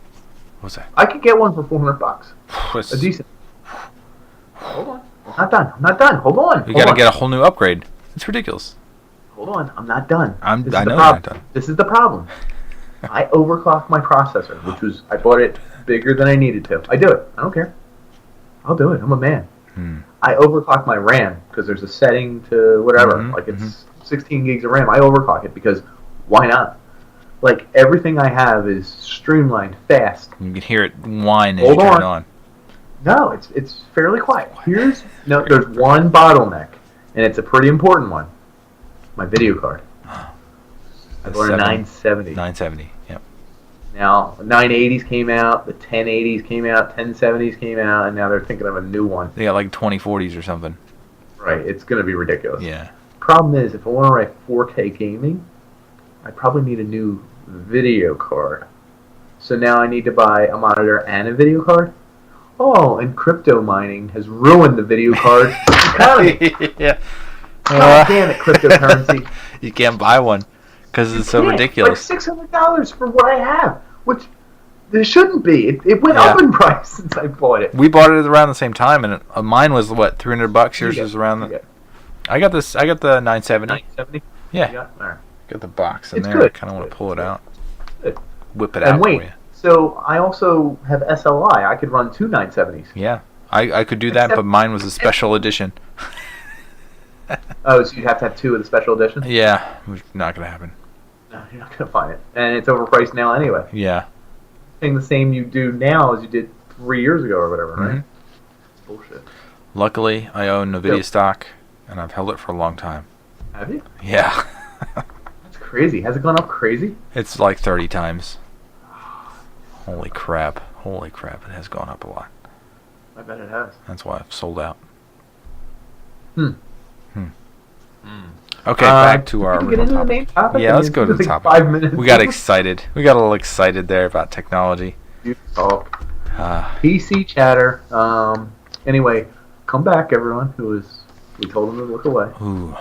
was that? I could get one for $400. A decent. Hold on. I'm not done. Hold on. You gotta get a whole new upgrade. It's ridiculous. Hold on. I'm not done. I know you're not done. This is the problem. I overclocked my processor, I bought it bigger than I needed to. I do it. I don't care. I'll do it. I'm a man. I overclock my RAM because there's a setting to whatever. Mhm, Like it's 16 gigs of RAM. I overclock it because why not? Like everything I have is streamlined, fast. You can hear it whine as you Hold turn it on. on. No, it's fairly quiet. There's one bottleneck, and it's a pretty important one. My video card. I bought a 970. 970. Yep. Now 980s came out, the 1080s came out, 1070s came out, and now they're thinking of a new one. They got like 2040s or something. Right, it's gonna be ridiculous. Yeah. Problem is, if I want to write 4K gaming, I probably need a new video card. So now I need to buy a monitor and a video card. Oh, and crypto mining has ruined the video card economy. Yeah. God damn it, cryptocurrency. You can't buy one because it's so ridiculous. Like $600 for what I have, which there shouldn't be. It went up in price since I bought it. We bought it around the same time, and mine was what, $300. Yours was around the. I got this. I got the 970. 970. Yeah. All right. Got the box in It's there. good. I kind of want to pull it out. Good. Whip it And out wait, for you. so I also have SLI. I could run two 970s. Yeah, I could do that, Except- but mine was a special edition. Oh, so you'd have to have two of the special edition? Yeah, not gonna happen. No, you're not gonna find it, and it's overpriced now anyway. Yeah. Thing the same you do now as you did 3 years ago or whatever, right? It's bullshit. Luckily, I own NVIDIA Yep. stock, and I've held it for a long time. Have you? Yeah. That's crazy. Has it gone up crazy? It's like 30 times. Holy crap. Holy crap, it has gone up a lot. I bet it has. That's why I've sold out. Hmm. Okay, back to our we can get original into the main topic. Yeah, I mean, let's go to it's the like topic. 5 minutes. We got excited. We got a little excited there about technology. You talk. Uh, PC chatter. Anyway, come back, everyone. We told them to look away. ooh,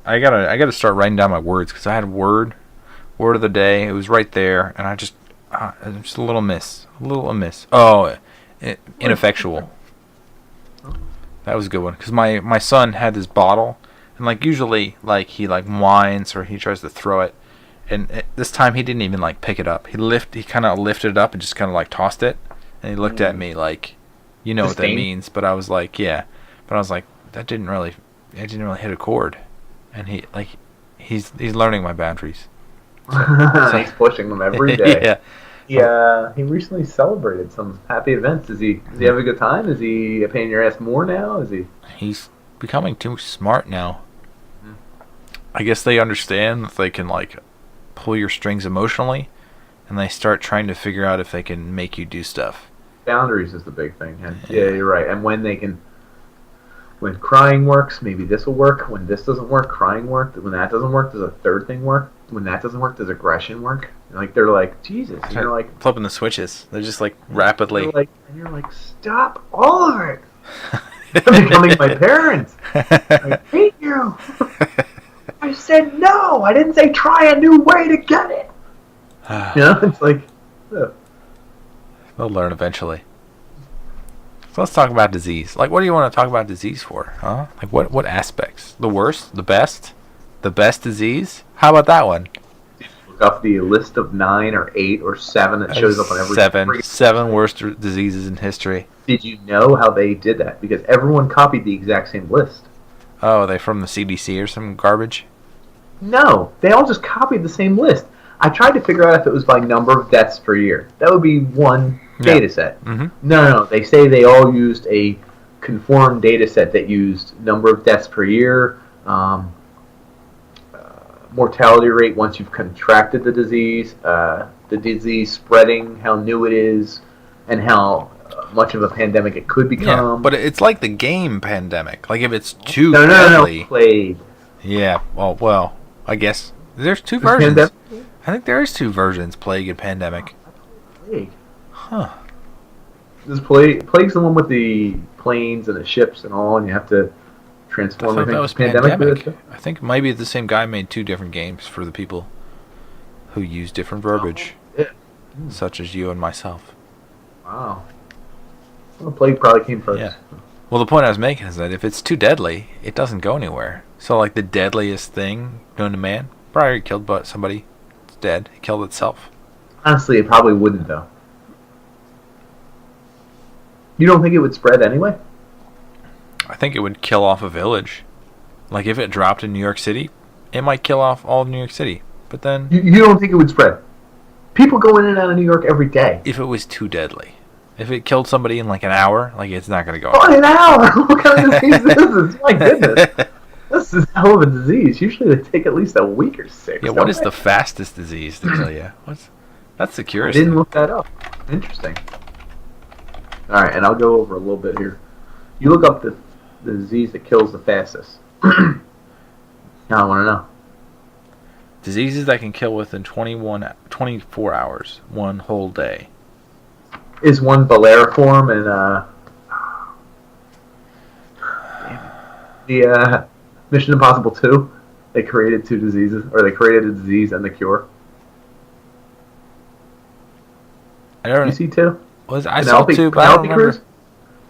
I gotta start writing down my words because I had word of the day. It was right there, and I just a little amiss. Oh, ineffectual. That was a good one because my son had this bottle, and like usually like he like whines or he tries to throw it, and this time he didn't even like pick it up. He kind of lifted it up and just kind of like tossed it, and he looked at me like, you know what that means. But I was like, yeah, but I was like, that didn't really hit a chord, and he's learning my boundaries. He's pushing them every day. Yeah. He recently celebrated some happy events. Does he have a good time? Is he a pain in your ass more now? He's becoming too smart now. I guess they understand that they can like pull your strings emotionally, and they start trying to figure out if they can make you do stuff. Boundaries is the big thing. And yeah, you're right. And when crying works, maybe this will work. When this doesn't work, crying worked. When that doesn't work, does a third thing work? When that doesn't work, does aggression work? Like they're like, Jesus. And you're like flipping the switches. They're just like rapidly. You're like, stop all of it. I'm becoming my parents. I hate you. I said no. I didn't say try a new way to get it. It's like, they'll learn eventually. So let's talk about disease. Like, what do you want to talk about disease for? Huh? Like, what aspects? The worst? The best? The best disease? How about that one? Look up the list of 9 or 8 or 7 that shows up on every. Seven worst diseases in history. Did you know how they did that? Because everyone copied the exact same list. Oh, are they from the CDC or some garbage? No, they all just copied the same list. I tried to figure out if it was by number of deaths per year. That would be one data set. Mm-hmm. No. They say they all used a conformed data set that used number of deaths per year, mortality rate once you've contracted the disease spreading, how new it is, and how much of a pandemic it could become. Yeah, but it's like the game pandemic. Like if it's too No, deadly. plague. Yeah. Well, I guess there's two versions. I think there is two versions: plague and pandemic. Plague. Huh. This plague's the one with the planes and the ships and all, and you have to transform I thought that was pandemic. pandemic. I think maybe the same guy made two different games for the people who use different verbiage, such as you and myself. Wow. Well, plague probably came first. Yeah. Well, the point I was making is that if it's too deadly, it doesn't go anywhere. So, like the deadliest thing known to man, probably killed somebody. It's dead. It killed itself. Honestly, it probably wouldn't, though. You don't think it would spread anyway? I think it would kill off a village. Like, if it dropped in New York City, it might kill off all of New York City. But then... You don't think it would spread? People go in and out of New York every day. If it was too deadly. If it killed somebody in, like, an hour, like, it's not going to go Oh, an hour? What kind of disease is this? My goodness. This is a hell of a disease. Usually they take at least a week or 6. Yeah, what is the fastest disease to kill you? That's the curious I didn't thing. look that up. Interesting. All right, and I'll go over a little bit here. You look up the disease that kills the fastest. Now I want to know. Diseases that can kill within 24 hours, one whole day. Is one Valeriform and the Mission Impossible 2? They created 2 diseases, or they created a disease and the cure. I don't. You see 2? I saw 2, but I don't remember. Cruz?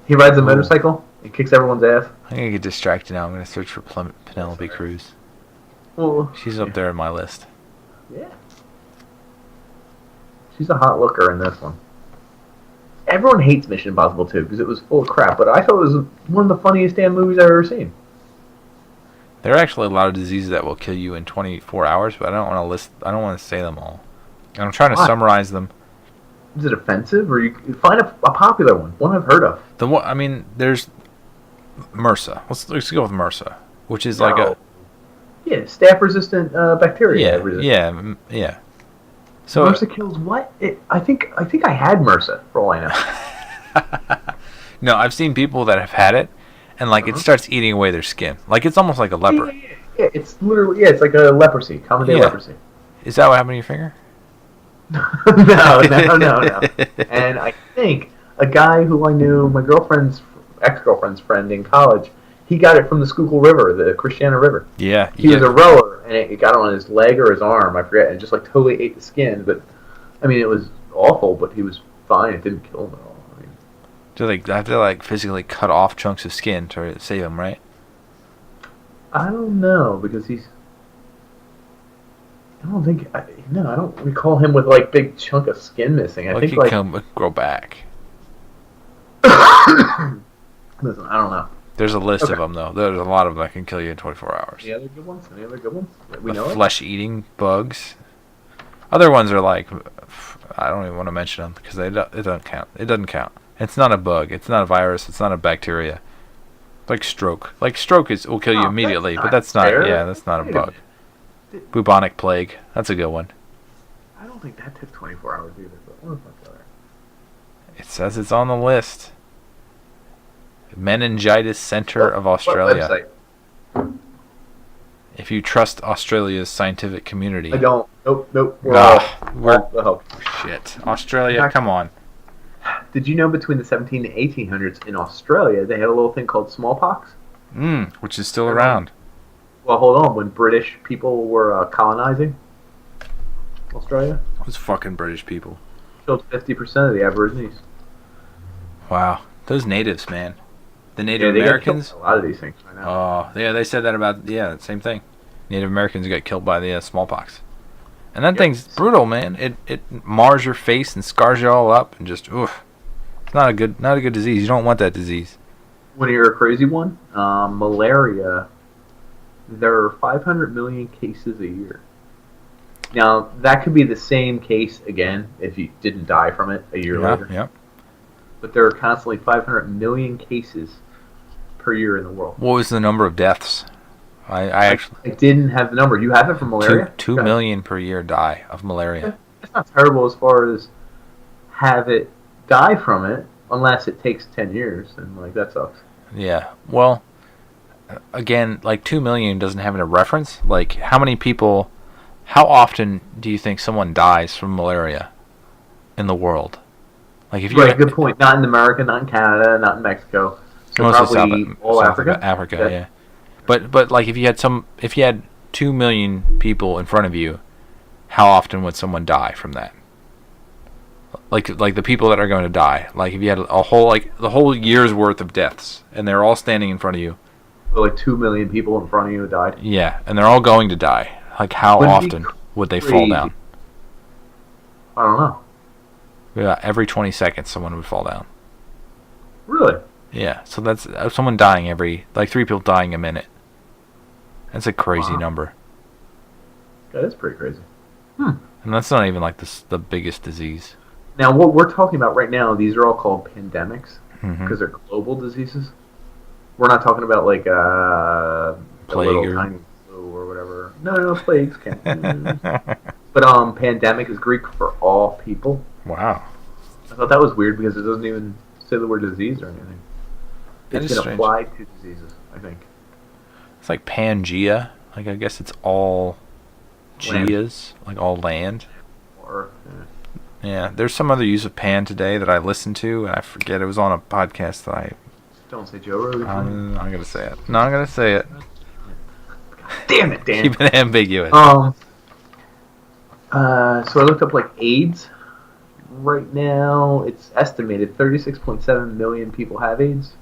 He rides a motorcycle and kicks everyone's ass. I'm gonna get distracted now. I'm gonna search for Penelope Cruz. Well, She's up there on my list. yeah. She's a hot looker in this one. Everyone hates Mission Impossible 2 because it was full of crap, but I thought it was one of the funniest damn movies I've ever seen. There are actually a lot of diseases that will kill you in 24 hours, but I don't want to say them all. And I'm trying to summarize them. Is it offensive, or you find a popular one I've heard of? There's MRSA. Let's go with MRSA, which is like a staph-resistant bacteria. Yeah. So MRSA kills what? I think I had MRSA for all I know. No, I've seen people that have had it, and like it starts eating away their skin. Like it's almost like a leper. Yeah, it's literally it's like a leprosy, common day leprosy. Is that what happened to your finger? No. And I think a guy who I knew, my ex-girlfriend's friend in college, he got it from the Schuylkill River, the Christiana River. Yeah. He was a rower, and it got on his leg or his arm, I forget, and just like totally ate the skin. But I mean, it was awful, but he was fine. It didn't kill him at all. I mean, do they have to like physically cut off chunks of skin to save him, right? I don't know, because I don't recall him with like big chunk of skin missing. I think he can grow back. Listen, I don't know. There's a list of them though. There's a lot of them that can kill you in 24 hours. Any other good ones? We know flesh-eating bugs. Other ones are like, I don't even want to mention them because it doesn't count. It doesn't count. It's not a bug. It's not a virus. It's not a bacteria. Like stroke. Like stroke will kill you immediately, but that's not. Fair. Yeah, that's not a bug. Bubonic plague. That's a good one. I don't think that took 24 hours either. But what the fuck? It says it's on the list. Meningitis Center of Australia. What website? If you trust Australia's scientific community. I don't. Nope. Shit. Australia, come on. Did you know between the 17 and 1800s in Australia, they had a little thing called smallpox? Which is still around. Well, hold on. When British people were colonizing Australia, Those fucking British people. killed 50% of the Aborigines. Wow. Those natives, man. The Native they Americans. A lot of these things right now. Oh, yeah, they said that about, same thing. Native Americans got killed by the smallpox. And that thing's brutal, man. It mars your face and scars you all up and just, oof. It's not a good disease. You don't want that disease. Want to hear a crazy one? Malaria. There are 500 million cases a year. Now, that could be the same case again if you didn't die from it a year later. Yeah. But there are constantly 500 million cases per year in the world. What was the number of deaths? I didn't have the number. You have it from malaria? 2 million per year die of malaria. It's not terrible as far as have it die from it, unless it takes 10 years, and like that sucks. Yeah. Well, again, like 2 million doesn't have a reference. Like how often do you think someone dies from malaria in the world? Like if you good point. Not in America, not in Canada, not in Mexico. So mostly probably all Africa. Africa, yeah. But like if you had 2 million people in front of you, how often would someone die from that? Like the people that are going to die. Like if you had the whole year's worth of deaths and they're all standing in front of you. So like 2 million people in front of you died. Yeah, and they're all going to die. Like how often would they fall down? I don't know. Yeah, every 20 seconds someone would fall down. Really? Yeah, so that's someone dying like 3 people dying a minute. That's a crazy Wow. number. That is pretty crazy. And that's not even like the biggest disease. Now, what we're talking about right now, these are all called pandemics Hmm. because they're global diseases. We're not talking about like a Plague little or... tiny flu or whatever. No, plagues can. But pandemic is Greek for all people. Wow. I thought that was weird because it doesn't even say the word disease or anything. That It's is been strange. applied to diseases, I think. It's like Pangea. Like, I guess it's all Land. Geas, like all land. Or Yeah, there's some other use of pan today that I listened to, and I forget. It was on a podcast that don't say Joe Rogan. I'm gonna say it. No, I'm gonna say it. Damn it, Dan. Keep it ambiguous. So I looked up like AIDS. Right now, it's estimated 36.7 million people have AIDS.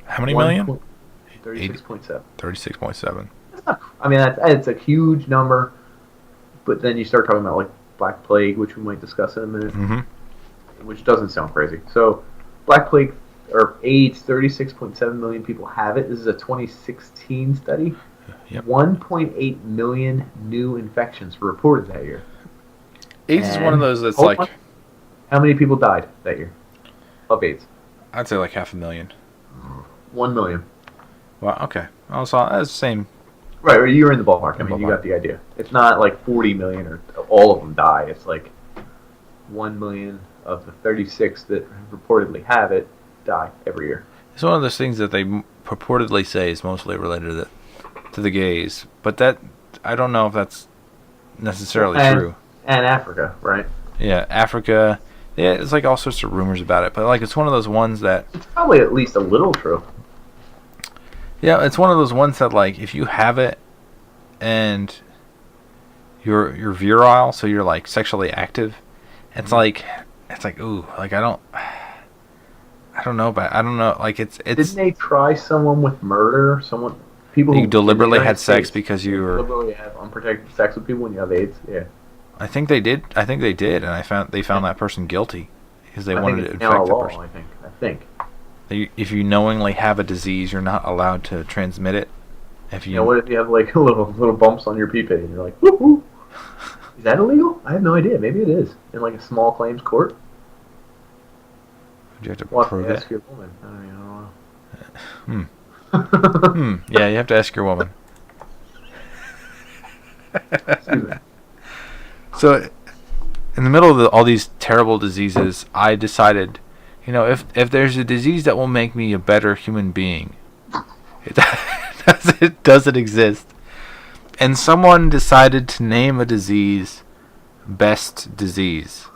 How many million? 36.7. 36.7. I mean, that's a huge number. But then you start talking about like Black Plague, which we might discuss in a minute, which doesn't sound crazy. So, Black Plague or AIDS, 36.7 million people have it. This is a 2016 study. Yep. 1.8 million new infections were reported that year. AIDS is one of those that's hold like... on. How many people died that year of AIDS? I'd say like 500,000. 1 million. Wow, okay. Also, that's the same. Right, you're in the ballpark. I mean, you Ballpark. got the idea. It's not like 40 million or all of them die. It's like 1 million of the 36 that reportedly have it die every year. It's one of those things that they purportedly say is mostly related to the gays, but that I don't know if that's necessarily true. And Africa, right? Yeah, Africa. Yeah, it's like all sorts of rumors about it, but like it's one of those ones that... It's probably at least a little true. Yeah, it's one of those ones that like if you have it and you're virile, so you're like sexually active, it's like ooh, like I don't know, but I don't know, like it's Didn't they try someone with murder? People you who deliberately in the had United sex States, because you were... deliberately have unprotected sex with people when you have AIDS. Yeah, I think they did, and they found that person guilty because they wanted to it's now infect the law. person. I think. If you knowingly have a disease, you're not allowed to transmit it. If you... What if you have like little bumps on your pee pee and you're like, woo-hoo. Is that illegal? I have no idea. Maybe it is in like a small claims court. You have to We'll have prove to it. ask your woman. I don't know. Yeah, you have to ask your woman. Excuse me. So, in the middle of all these terrible diseases, I decided, if there's a disease that will make me a better human being, does it exist? And someone decided to name a disease Best Disease.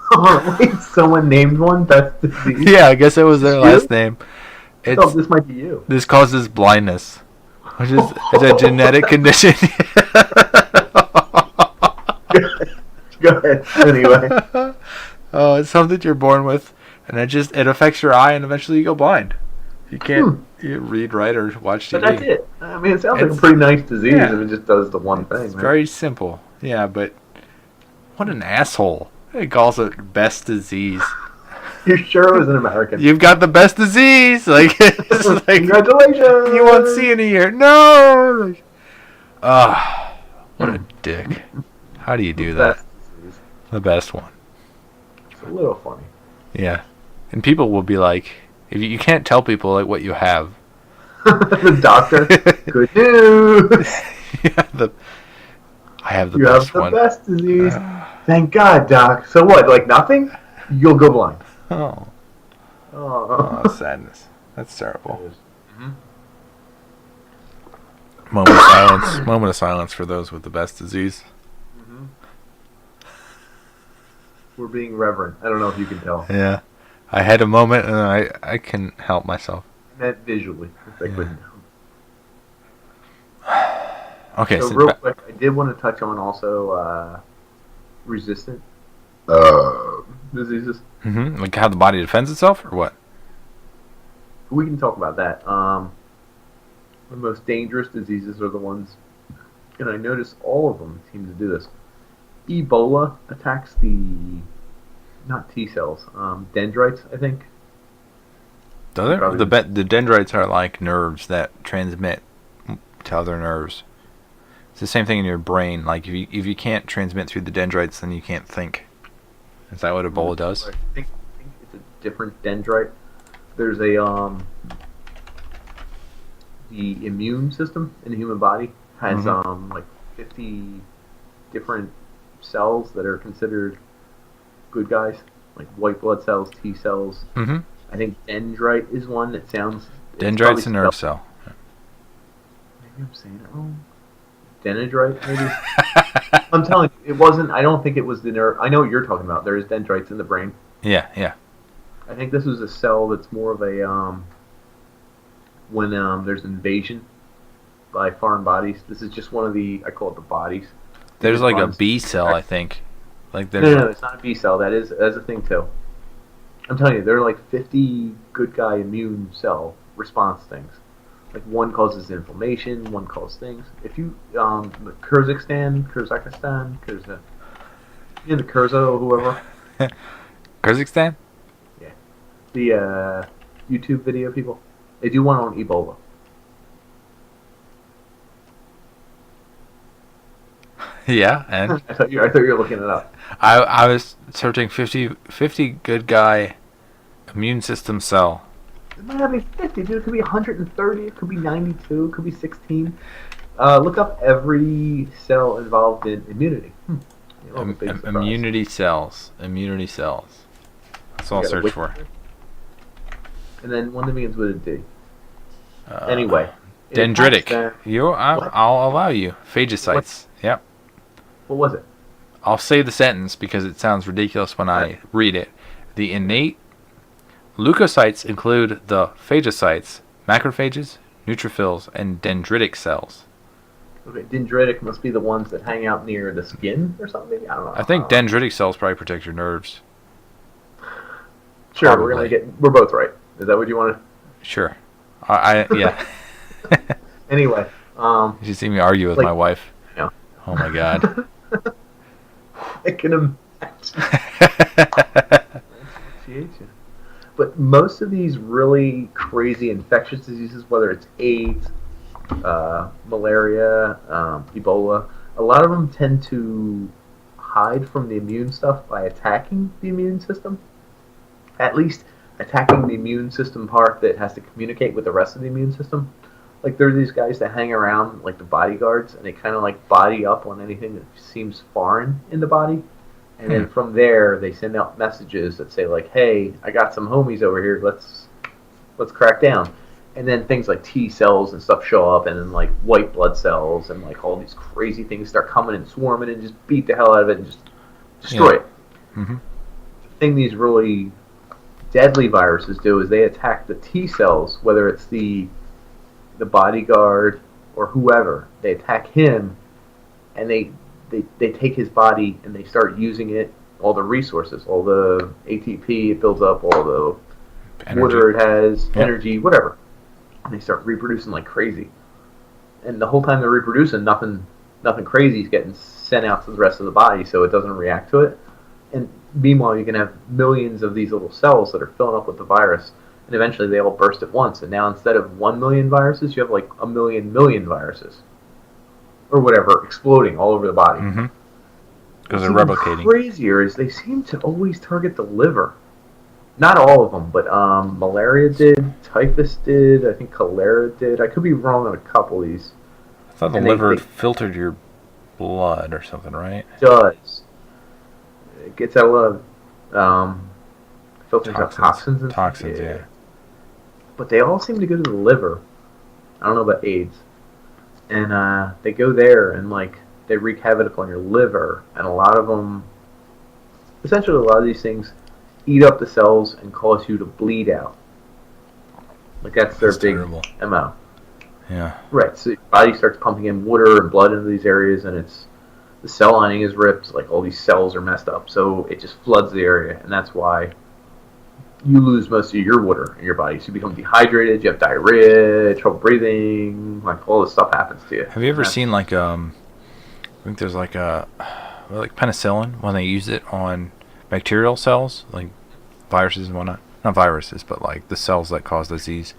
Wait, someone named one Best Disease? Yeah, I guess it was their last name. I thought this might be you. This causes blindness, which is a genetic condition. Go ahead. Anyway. Oh, it's something you're born with, and it affects your eye, and eventually you go blind. You can't read, write, or watch TV. But that's it. I mean, it sounds like a pretty nice disease yeah. if it just does the one thing. It's very simple. Yeah, but what an asshole. He calls it Best Disease. You're sure it was an American? You've got the best disease. Like, it's like, congratulations. You won't see any here. No. What a dick. How do you do that? Disease. The best one. It's a little funny. Yeah, and people will be like, if you can't tell people like what you have. The doctor. Good news. I have the you best have one. the best disease. Thank God, doc. So what? Like nothing? You'll go blind. Oh, sadness. That's terrible. Mm-hmm. Moment of silence. Moment of silence for those with the best disease. Mm-hmm. We're being reverent. I don't know if you can tell. Yeah, I had a moment, and I can help myself. That visually. Okay, so real quick, I did want to touch on also resistant diseases. Mm-hmm. Like how the body defends itself, or what? We can talk about that. The most dangerous diseases are the ones, and I notice all of them seem to do this. Ebola attacks not T-cells, dendrites, I think. Does it? The dendrites are like nerves that transmit to other nerves. It's the same thing in your brain. Like if you can't transmit through the dendrites, then you can't think. Is that what Ebola does? I think it's a different dendrite. There's a the immune system in the human body has like 50 different cells that are considered good guys, like white blood cells, T cells. Mm-hmm. I think dendrite is one that sounds. Dendrite's a nerve cell. Maybe I'm saying it wrong. Dendrite, maybe. I'm telling you, it wasn't. I don't think it was the nerve. I know what you're talking about. There's dendrites in the brain. Yeah, yeah. I think this was a cell that's more of a when there's an invasion by foreign bodies. This is just one of the, I call it the bodies. There's like a B cell, I think. Like no, it's not a B cell. That's a thing too. I'm telling you, there are like 50 good guy immune cell response things. Like one causes inflammation, one causes things. If you Kyrgyzstan, the Kurzo, whoever. Kyrgyzstan? Yeah. The YouTube video people. They do one on Ebola. Yeah, and I thought you were looking it up. I was searching 50 good guy immune system cell. It might not be 50, dude. It could be 130. It could be 92. It could be 16. Look up every cell involved in immunity. Immunity cells. Immunity cells. That's all I'll search for. And then one that begins with a D. Anyway. Dendritic. I'll allow you. Phagocytes. Yep. What was it? I'll say the sentence because it sounds ridiculous when I read it. The innate leukocytes include the phagocytes, macrophages, neutrophils, and dendritic cells. Okay, dendritic must be the ones that hang out near the skin or something? I don't know. I think dendritic cells probably protect your nerves. Sure, we're both right. Is that what you want to? Sure. Yeah. Anyway, you should see me argue with my wife. Yeah. Oh my god. I can imagine. But most of these really crazy infectious diseases, whether it's AIDS, malaria, Ebola, a lot of them tend to hide from the immune stuff by attacking the immune system. At least attacking the immune system part that has to communicate with the rest of the immune system. Like there are these guys that hang around like the bodyguards and they kind of like body up on anything that seems foreign in the body. And then from there they send out messages that say like, hey, I got some homies over here, let's crack down. And then things like T cells and stuff show up, and then like white blood cells and like all these crazy things start coming and swarming and just beat the hell out of it and just destroy it. Mm-hmm. The thing these really deadly viruses do is they attack the T cells, whether it's the bodyguard or whoever. They attack him, and they take his body and they start using it, all the resources, all the ATP it builds up, all the water it has, energy, whatever. And they start reproducing like crazy. And the whole time they're reproducing, nothing crazy is getting sent out to the rest of the body, so it doesn't react to it. And meanwhile, you can have millions of these little cells that are filling up with the virus, and eventually they all burst at once. And now instead of 1 million viruses, you have like a million viruses. Or whatever, exploding all over the body. Because they're replicating. What's crazier is they seem to always target the liver. Not all of them, but malaria did, typhus did, I think cholera did. I could be wrong on a couple of these. I thought the liver filtered your blood or something, right? It does. It gets out a lot of filters out toxins and toxins, yeah. But they all seem to go to the liver. I don't know about AIDS. And they go there and like they wreak havoc on your liver, and a lot of them, essentially a lot of these things eat up the cells and cause you to bleed out. Like that's their big terrible MO. Yeah. Right. So your body starts pumping in water and blood into these areas, and the cell lining is ripped. Like all these cells are messed up, so it just floods the area, and that's why you lose most of your water in your body. So you become dehydrated. You have diarrhea, trouble breathing. Like all this stuff happens to you. Have you ever seen like I think there's like like penicillin when they use it on bacterial cells, like viruses and whatnot? not viruses, but like the cells that cause disease.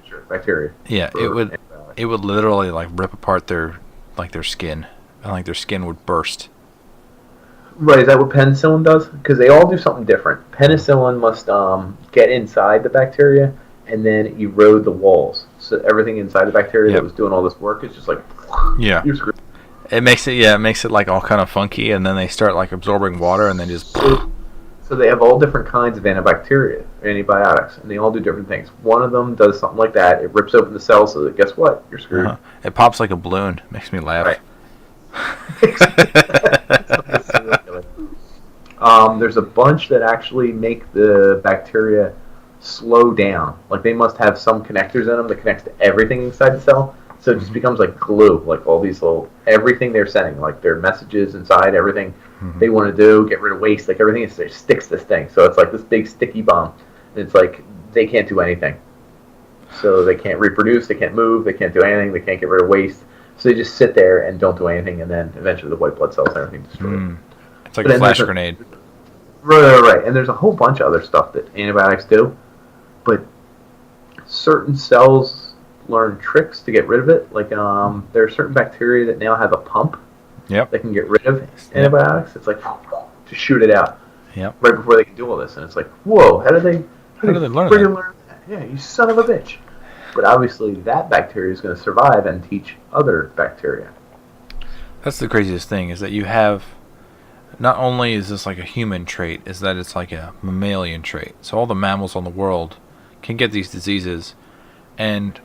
Sure, bacteria. Yeah, it would literally like rip apart their skin, and like their skin would burst. Right, is that what penicillin does? Because they all do something different. Penicillin must get inside the bacteria and then erode the walls. So everything inside the bacteria that was doing all this work is just like, yeah, you're screwed. It makes it like all kind of funky, and then they start like absorbing water, and then just. So they have all different kinds of antibiotics, and they all do different things. One of them does something like that. It rips open the cells, so that guess what? You're screwed. Uh-huh. It pops like a balloon. Makes me laugh. Right. There's a bunch that actually make the bacteria slow down. Like they must have some connectors in them that connects to everything inside the cell. So it just becomes like glue, like all these little, everything they're sending, like their messages inside, everything they want to do, get rid of waste, like everything sticks this thing. So it's like this big sticky bomb. And it's like they can't do anything. So they can't reproduce, they can't move, they can't do anything, they can't get rid of waste. So they just sit there and don't do anything, and then eventually the white blood cells and everything destroyed. It's like a flash grenade. Right. And there's a whole bunch of other stuff that antibiotics do. But certain cells learn tricks to get rid of it. Like there are certain bacteria that now have a pump that can get rid of antibiotics. It's like to shoot it out right before they can do all this. And it's like, whoa, how do they learn that? Yeah, you son of a bitch. But obviously that bacteria is going to survive and teach other bacteria. That's the craziest thing, is that you have, not only is this like a human trait, is that it's like a mammalian trait. So all the mammals on the world can get these diseases, and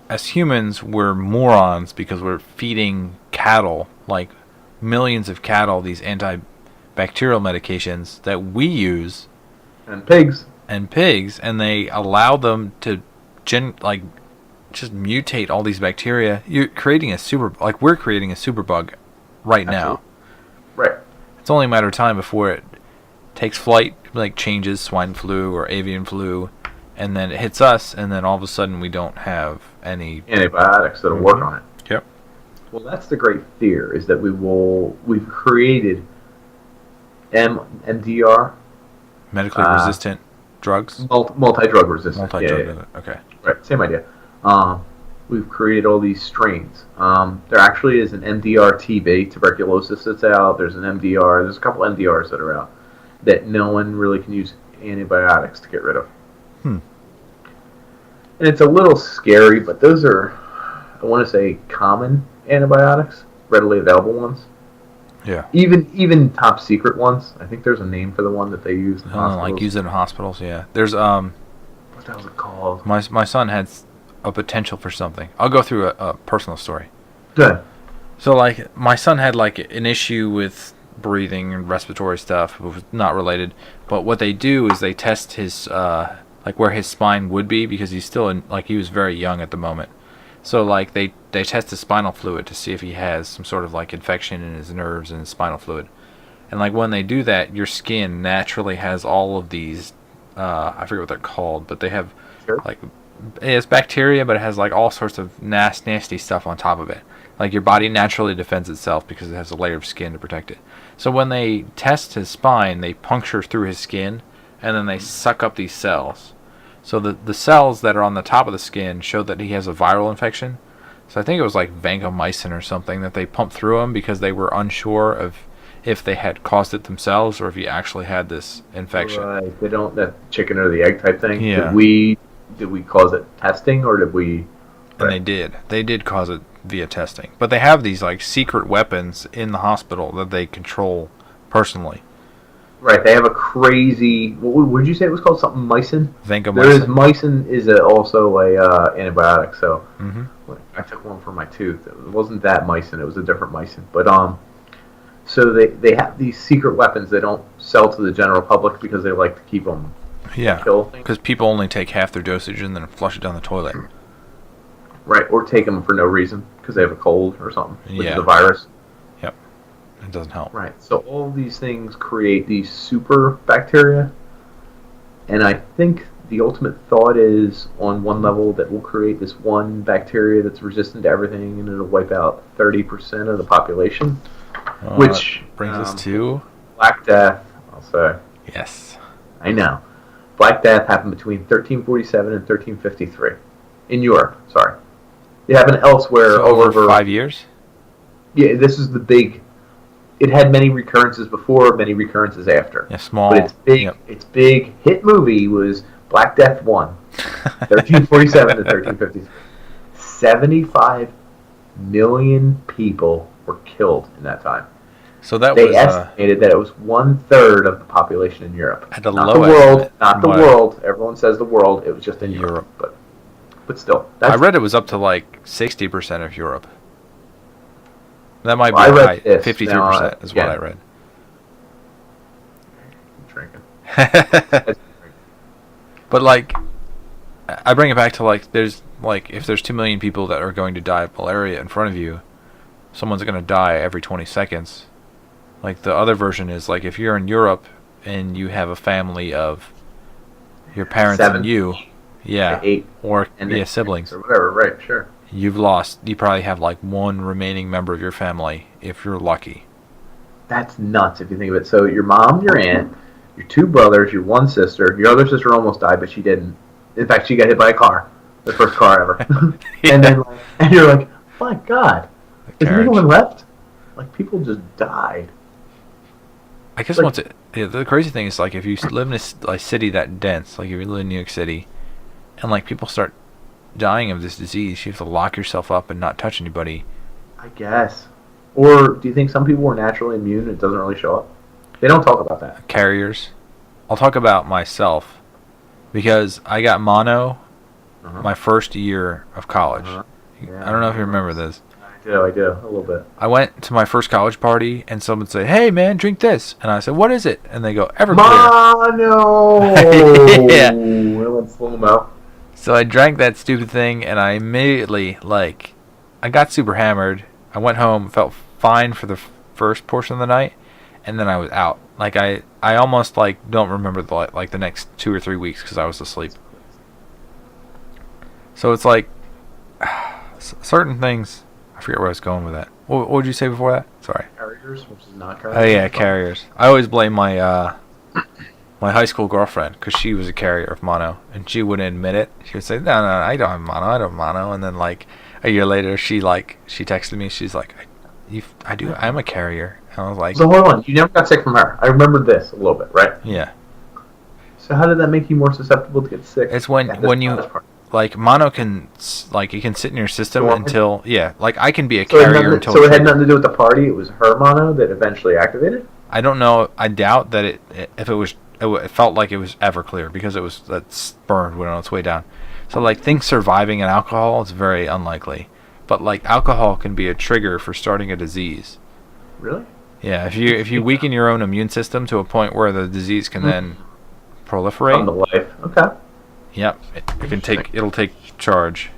as humans, we're morons because we're feeding cattle, like millions of cattle, these antibacterial medications that we use. And pigs. And they allow them to just mutate all these bacteria. You're creating we're creating a superbug right now. Right. It's only a matter of time before it takes flight, like changes swine flu or avian flu, and then it hits us, and then all of a sudden we don't have any antibiotics that'll work on it. Yep. Well, that's the great fear, is that we've created MDR, medically resistant drugs, multi-drug resistant. Okay. Right, same idea. We've created all these strains. There actually is an MDR-TB, tuberculosis, that's out. There's an MDR. There's a couple MDRs that are out that no one really can use antibiotics to get rid of. And it's a little scary, but those are, I want to say, common antibiotics, readily available ones. Yeah. Even top secret ones. I think there's a name for the one that they use in hospitals. Like use it in hospitals, yeah. There's what the hell is it called? My son had a potential for something. I'll go through a personal story. Good. So like my son had like an issue with breathing and respiratory stuff. It was not related, but what they do is they test his like where his spine would be, because he's still he was very young at the moment. So like they test his spinal fluid to see if he has some sort of like infection in his nerves and his spinal fluid. And like when they do that, your skin naturally has all of these I forget what they're called, but they have like it's bacteria, but it has like all sorts of nasty stuff on top of it. Like your body naturally defends itself because it has a layer of skin to protect it. So when they test his spine, they puncture through his skin, and then they suck up these cells. So the cells that are on the top of the skin show that he has a viral infection. So I think it was like vancomycin or something that they pumped through him because they were unsure of if they had caused it themselves or if he actually had this infection. Right. They don't, that chicken or the egg type thing. Yeah. Did we cause it testing, or did we? And they did. They did cause it via testing. But they have these like secret weapons in the hospital that they control personally. Right, they have a crazy. What did you say it was called? Something mycin. Vancomycin. There is mycin is also a antibiotic. So I took one for my tooth. It wasn't that mycin. It was a different mycin. But so they have these secret weapons they don't sell to the general public because they like to keep them. Yeah. Because people only take half their dosage and then flush it down the toilet. Right, or take them for no reason because they have a cold or something, which is a virus. Yep, it doesn't help. Right, so all these things create these super bacteria, and I think the ultimate thought is, on one level, that we'll create this one bacteria that's resistant to everything, and it'll wipe out 30% of the population, which brings us to Black Death, I'll say. Yes. I know. Black Death happened between 1347 and 1353 in Europe. Sorry, it happened elsewhere. So over 5 years. Yeah, this is the big. It had many recurrences before, many recurrences after. Yeah, small. But its big, yep. its big hit movie was Black Death 1, 1347 to 1353. 75 million people were killed in that time. So that they was estimated that it was 1/3 of the population in Europe. At the not low the world, estimate, not the world. Everyone says the world. It was just in Europe. But still, I read it was up to like 60% of Europe. That might be I read right. this. 53% is what I read. Drinking. But like, I bring it back to like, there's like, if there's 2 million people that are going to die of malaria in front of you, someone's going to die every 20 seconds. Like the other version is like, if you're in Europe and you have a family of your parents 7, and you, yeah, 8, or and siblings, or whatever. Right? Sure. you probably have like one remaining member of your family if you're lucky. That's nuts if you think of it. So your mom, your aunt, your 2 brothers, your 1 sister. Your other sister almost died, but she didn't. In fact, she got hit by a car, the first car ever. Yeah. And you're like, my God, is anyone left? Like people just died. I guess like, the crazy thing is like if you live in a city that dense, like if you live in New York City, and like people start dying of this disease, you have to lock yourself up and not touch anybody. I guess. Or do you think some people were naturally immune and it doesn't really show up? They don't talk about that. Carriers. I'll talk about myself because I got mono my first year of college. Yeah, I don't know if you remember this. I do, a little bit. I went to my first college party and someone would say, "Hey man, drink this." And I said, "What is it?" And they go, "Everclear." Mono! Yeah. It went slow-mo. So I drank that stupid thing and I immediately, like, I got super hammered. I went home, felt fine for the first portion of the night, and then I was out. Like, I almost, like, don't remember, the next 2 or 3 weeks because I was asleep. So it's like, certain things, I forget where I was going with that. What would you say before that? Sorry. Carriers, which is not carriers. Oh, yeah, carriers. I always blame my high school girlfriend because she was a carrier of mono, and she wouldn't admit it. She would say, no, I don't have mono. And then, like, a year later, she texted me. She's like, I'm a carrier. And I was like, so hold on, you never got sick from her. I remember this a little bit, right? yeah. So how did that make you more susceptible to get sick? It's when you, like, mono can, like, it can sit in your system until, yeah, like, I can be a carrier until. So it had nothing to do with the party. It was her mono that eventually activated. I don't know. I doubt that it felt like it was Everclear because that burned when on its way down. So like things surviving in alcohol is very unlikely, but like alcohol can be a trigger for starting a disease. Really? Yeah. If you weaken your own immune system to a point where the disease can then proliferate. Come to life. Okay. Yep. It'll take charge,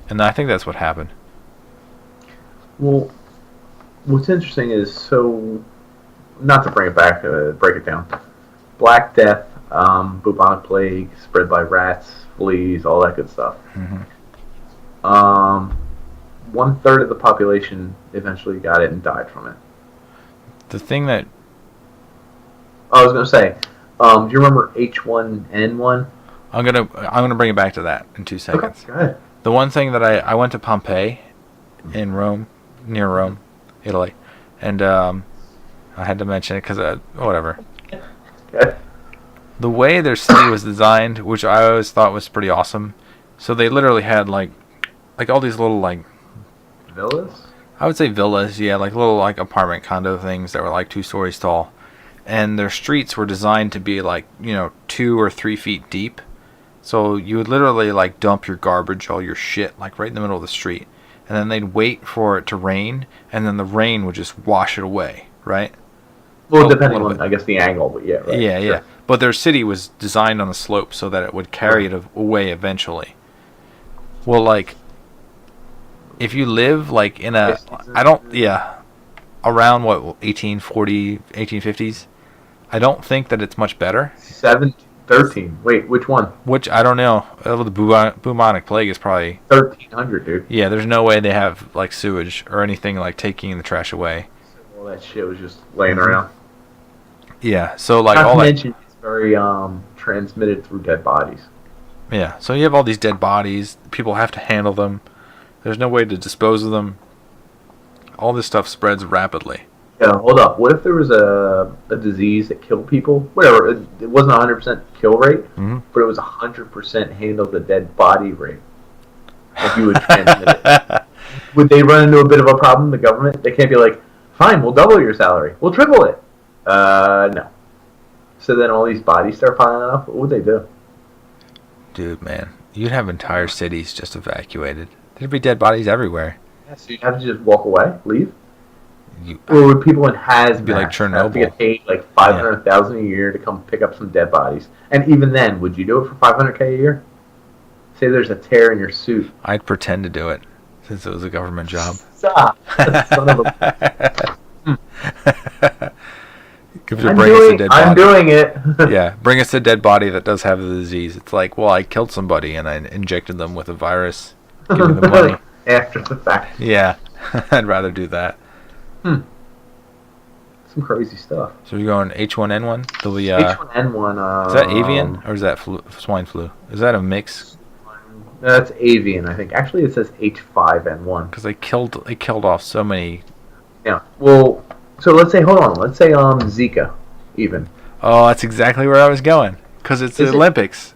and I think that's what happened. Well, what's interesting is not to bring it back, break it down. Black Death, bubonic plague, spread by rats, fleas, all that good stuff. Mm-hmm. 1/3 of the population eventually got it and died from it. The thing that I was going to say, do you remember H1N1? I'm gonna bring it back to that in 2 seconds. Okay, go ahead. The one thing that I went to Pompeii in Rome, near Rome, Italy, and I had to mention it because whatever. Okay. The way their city was designed, which I always thought was pretty awesome, so they literally had like all these little like Villas? I would say villas, yeah, like little like apartment condo things that were like 2 stories tall, and their streets were designed to be like 2 or 3 feet deep. So you would literally like dump your garbage, all your shit, like right in the middle of the street, and then they'd wait for it to rain, and then the rain would just wash it away, right? Well, depending on, I guess, the angle, but yeah, right. Yeah, sure. yeah. But their city was designed on a slope so that it would carry it away eventually. Well, like, if you live like in a, around what 1840, 1850s, I don't think that it's much better. 13. Wait, which one? Which I don't know. The bubonic plague is probably 1300, dude. Yeah, there's no way they have like sewage or anything like taking the trash away. All that shit was just laying around. Yeah, so like Not all to that. mention, very transmitted through dead bodies. Yeah, so you have all these dead bodies. People have to handle them. There's no way to dispose of them. All this stuff spreads rapidly. Yeah, hold up. What if there was a disease that killed people? Whatever. It wasn't a 100% kill rate, but it was a 100% handle the dead body rate. If you would transmit it. Would they run into a bit of a problem, the government? They can't be like, fine, we'll double your salary. We'll triple it. No. So then all these bodies start piling up. What would they do? Dude, man. You'd have entire cities just evacuated. There'd be dead bodies everywhere. Yeah, so you'd have to just walk away, leave? Or would people in hazmat be like Chernobyl. have to get paid like $500,000 a year to come pick up some dead bodies? And even then, would you do it for $500K a year? Say there's a tear in your suit. I'd pretend to do it since it was a government job. Stop. Son of a... I'm doing it. Yeah, bring us a dead body that does have the disease. It's like, well, I killed somebody and I injected them with a virus. Give me the money. After the fact. Yeah, I'd rather do that. Some crazy stuff. So you're going H1N1? H1N1. Is that avian or is that swine flu? Is that a mix? That's avian, I think. Actually, it says H5N1. Because they killed off so many. Yeah. Well, so let's say, hold on. Let's say Zika, even. Oh, that's exactly where I was going. Because it's the Olympics.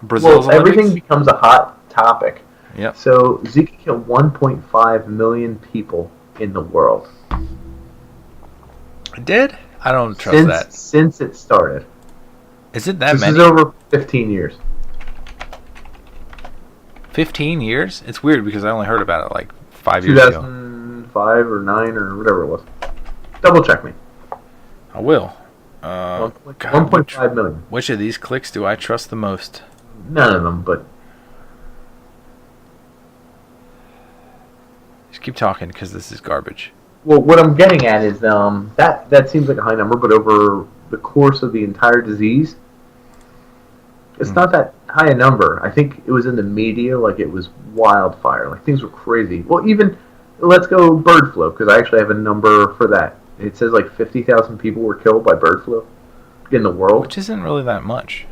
Brazil's Olympics. Everything becomes a hot topic. Yep. So Zika killed 1.5 million people in the world. It did? I don't trust that. Since it started. Is it that many? This is over 15 years. 15 years? It's weird because I only heard about it like 5 years ago. 2005 or 9 or whatever it was. Double check me. I will. 1.5 million. Which of these clicks do I trust the most? None of them, but... Just keep talking because this is garbage. Well, what I'm getting at is that seems like a high number, but over the course of the entire disease, it's not that high a number. I think it was in the media like it was wildfire. Like things were crazy. Well, even, let's go bird flu, because I actually have a number for that. It says like 50,000 people were killed by bird flu in the world. Which isn't really that much.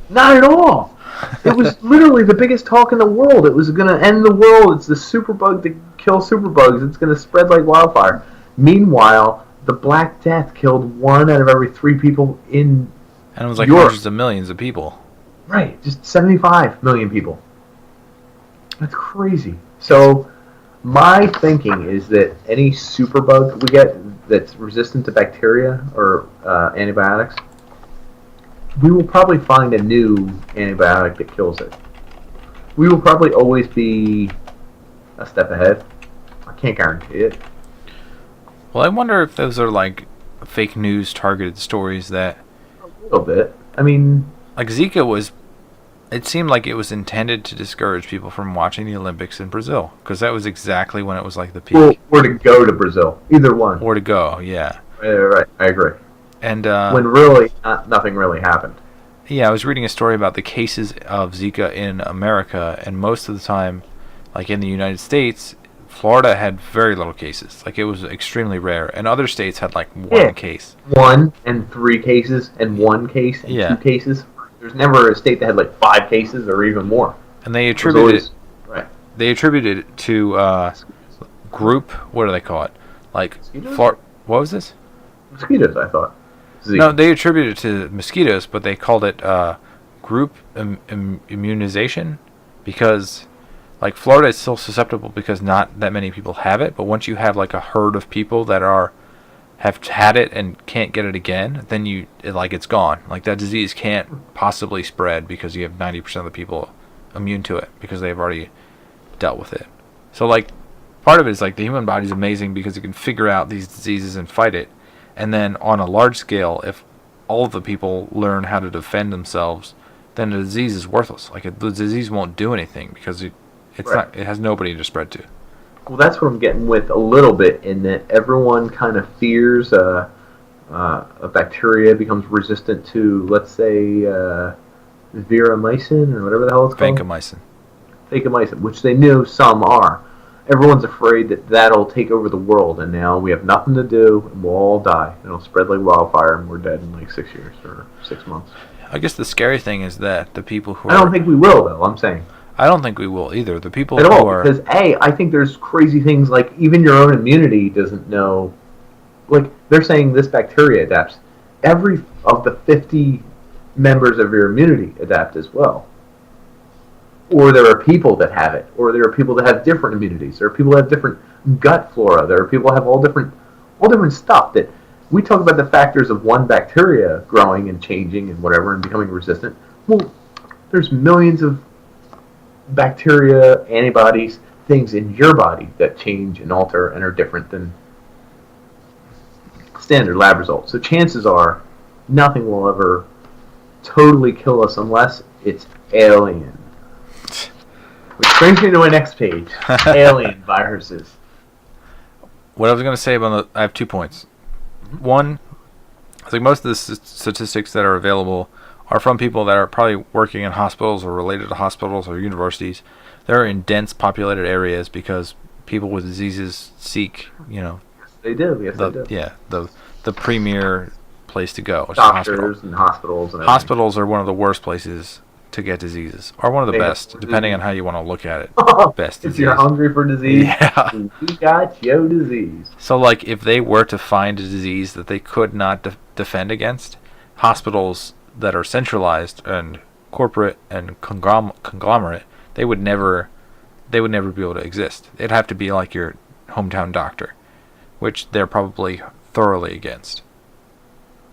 Not at all. It was literally the biggest talk in the world. It was going to end the world. It's the superbug to kill superbugs. It's going to spread like wildfire. Meanwhile, the Black Death killed 1 out of every 3 people in And it was like Europe. hundreds of millions of people. Right, just 75 million people. That's crazy. So, my thinking is that any superbug we get that's resistant to bacteria or antibiotics, we will probably find a new antibiotic that kills it. We will probably always be a step ahead. I can't guarantee it. Well, I wonder if those are like fake news targeted stories that... A little bit. I mean... Like Zika was... It seemed like it was intended to discourage people from watching the Olympics in Brazil. Because that was exactly when it was like the peak. Or to go to Brazil. Either one. Or to go, yeah. Right, I agree. And when really, nothing really happened. Yeah, I was reading a story about the cases of Zika in America, and most of the time, like in the United States, Florida had very little cases. Like it was extremely rare, and other states had like one case. 1 and 3 cases, and 1 case, and 2 cases. There's never a state that had like 5 cases or even more. And they attributed it. Right. They attributed it to group. What do they call it? Like what was this? Mosquitoes, I thought. Zika. No, they attributed it to mosquitoes, but they called it group immunization because, like, Florida is still susceptible because not that many people have it. But once you have like a herd of people that have had it and can't get it again, then it's gone. Like that disease can't possibly spread because you have 90% of the people immune to it because they've already dealt with it. So like, part of it is like the human body is amazing because it can figure out these diseases and fight it. And then on a large scale, if all of the people learn how to defend themselves, then the disease is worthless. Like the disease won't do anything because it has nobody to spread to. Well, that's what I'm getting with a little bit in that everyone kind of fears a bacteria becomes resistant to, let's say, viromycin or whatever the hell it's called. Vancomycin. Vancomycin, which they knew some are. everyone's afraid that that'll take over the world, and now we have nothing to do, and we'll all die. It'll spread like wildfire, and we're dead in like 6 years or 6 months. I guess the scary thing is that the people who I don't think we will, though. I'm saying. I don't think we will either. The people At who all, are... because I think there's crazy things like even your own immunity doesn't know. Like they're saying, this bacteria adapts. Every of the 50 members of your immunity adapt as well. Or there are people that have it, or there are people that have different immunities. There are people that have different gut flora. There are people that have all different stuff. That we talk about the factors of one bacteria growing and changing and whatever and becoming resistant. Well, there's millions of bacteria, antibodies, things in your body that change and alter and are different than standard lab results. So chances are nothing will ever totally kill us unless it's alien. Which brings me to my next page. Alien viruses. What I was going to say about I have 2 points. One, I think most of the statistics that are available are from people that are probably working in hospitals or related to hospitals or universities. They're in dense populated areas because people with diseases seek, Yes, they do. Yes, they do. Yeah, the premier place to go, which Doctors is the hospital. and hospitals and everything. Hospitals are one of the worst places to get diseases, or one of the best, depending on how you want to look at it. Best disease. If you're hungry for disease, yeah. You got your disease. So, like, if they were to find a disease that they could not defend against, hospitals that are centralized and corporate and conglomerate, they would never be able to exist. It'd have to be like your hometown doctor, which they're probably thoroughly against.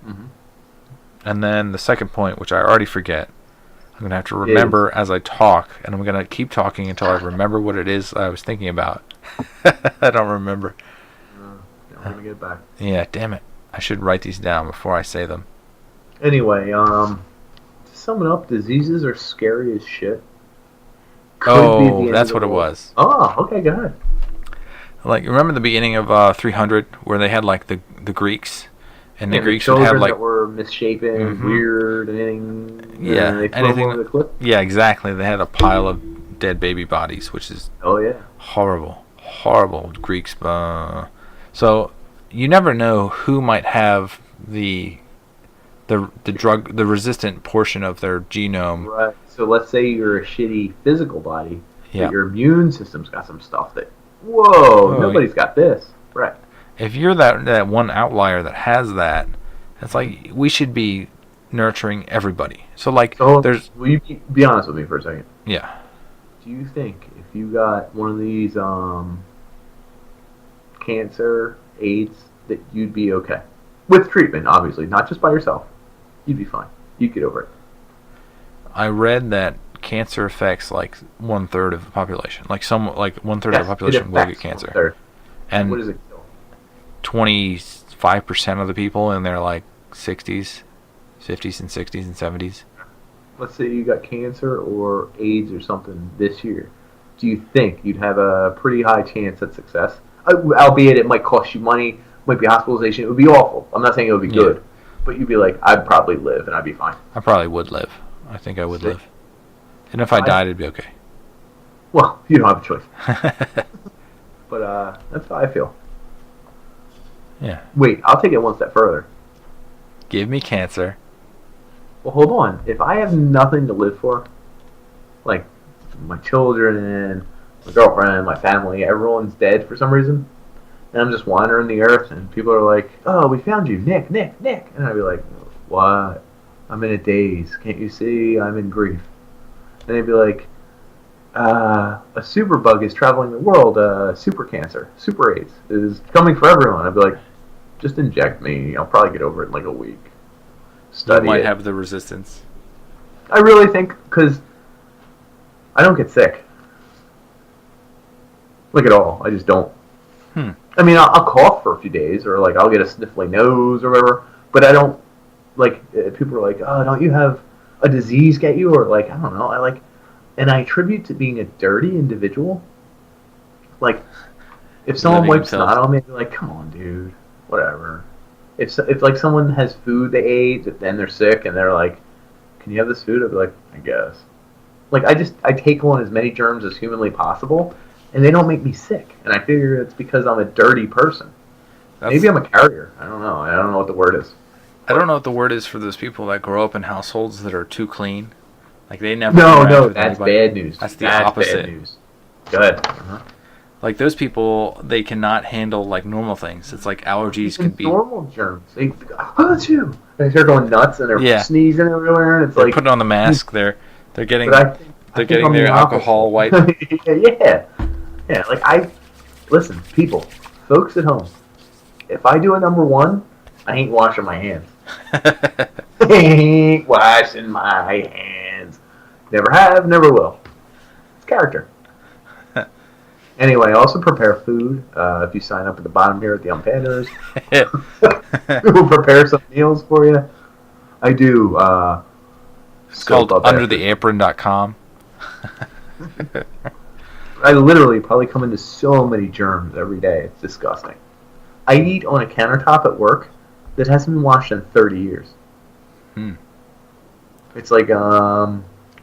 Mm-hmm. And then the second point, which I already forget, I'm going to have to remember as I talk, and I'm going to keep talking until I remember what it is I was thinking about. I don't remember. We're going to get back. Yeah, damn it. I should write these down before I say them. Anyway, to sum it up, diseases are scary as shit. That's what it was. Oh, okay, go ahead. Like, remember the beginning of 300 where they had, like, the Greeks? And the Greeks would have, like... that were misshapen, weird, anything... Yeah, they threw anything... them over the cliff? Yeah, exactly. They had a pile of dead baby bodies, which is... Oh, yeah. Horrible. Horrible. Greeks... So, you never know who might have the resistant portion of their genome. Right. So let's say you're a shitty physical body, but your immune system's got some stuff that, nobody's got this. Right. If you're that one outlier that has that, it's like we should be nurturing everybody. So like, there's... Will you be honest with me for a second? Yeah. Do you think if you got one of these cancer, AIDS, that you'd be okay? With treatment, obviously, not just by yourself. You'd be fine. You'd get over it. I read that cancer affects like 1/3 of the population. Like 1/3 of the population will get cancer. 1/3. And what does it kill? 25% of the people in their like 60s, 50s and 60s and 70s. Let's say you got cancer or AIDS or something this year. Do you think you'd have a pretty high chance at success? Albeit it might cost you money, might be hospitalization. It would be awful. I'm not saying it would be good. But you'd be like, I'd probably live and I'd be fine. I probably would live. I think I would live. And if I died, it'd be okay. Well, you don't have a choice. But that's how I feel. Yeah. Wait, I'll take it one step further. Give me cancer. Well, hold on. If I have nothing to live for, like my children, my girlfriend, my family, everyone's dead for some reason, and I'm just wandering the earth, and people are like, "Oh, we found you, Nick," and I'd be like, "What? I'm in a daze. Can't you see? I'm in grief." And they'd be like, "A superbug is traveling the world. Super cancer, super AIDS is coming for everyone." I'd be like, "Just inject me. I'll probably get over it in like a week." You might have the resistance. I really think, because I don't get sick. Like at all. I just don't. I mean, I'll cough for a few days, or like I'll get a sniffly nose or whatever, but I don't, like, people are like, "Oh, don't you have a disease get you?" Or like, I don't know, and I attribute to being a dirty individual. Like, if someone wipes snot on me, I'd be like, "Come on, dude, whatever." If like someone has food they ate, then they're sick, and they're like, "Can you have this food?" I'd be like, "I guess." Like, I take on as many germs as humanly possible, and they don't make me sick. And I figure it's because I'm a dirty person. Maybe I'm a carrier. I don't know. I don't know what the word is. I don't know what the word is for those people that grow up in households that are too clean. Like they never. No, that's bad news. That's the opposite. Bad news. Good. Uh-huh. Like those people, they cannot handle like normal things. It's like allergies can be normal germs. They you. They start going nuts and they're sneezing everywhere, and it's they're putting on the mask. They're getting getting their alcohol wipe. yeah. Like listen, people, folks at home. If I do a number one, I ain't washing my hands. I ain't washing my hands. Never have, never will. It's character. Anyway, I also prepare food. If you sign up at the bottom here at the Panders, we'll prepare some meals for you. I do. It's called undertheapron.com. I literally probably come into so many germs every day. It's disgusting. I eat on a countertop at work that hasn't been washed in 30 years. It's like,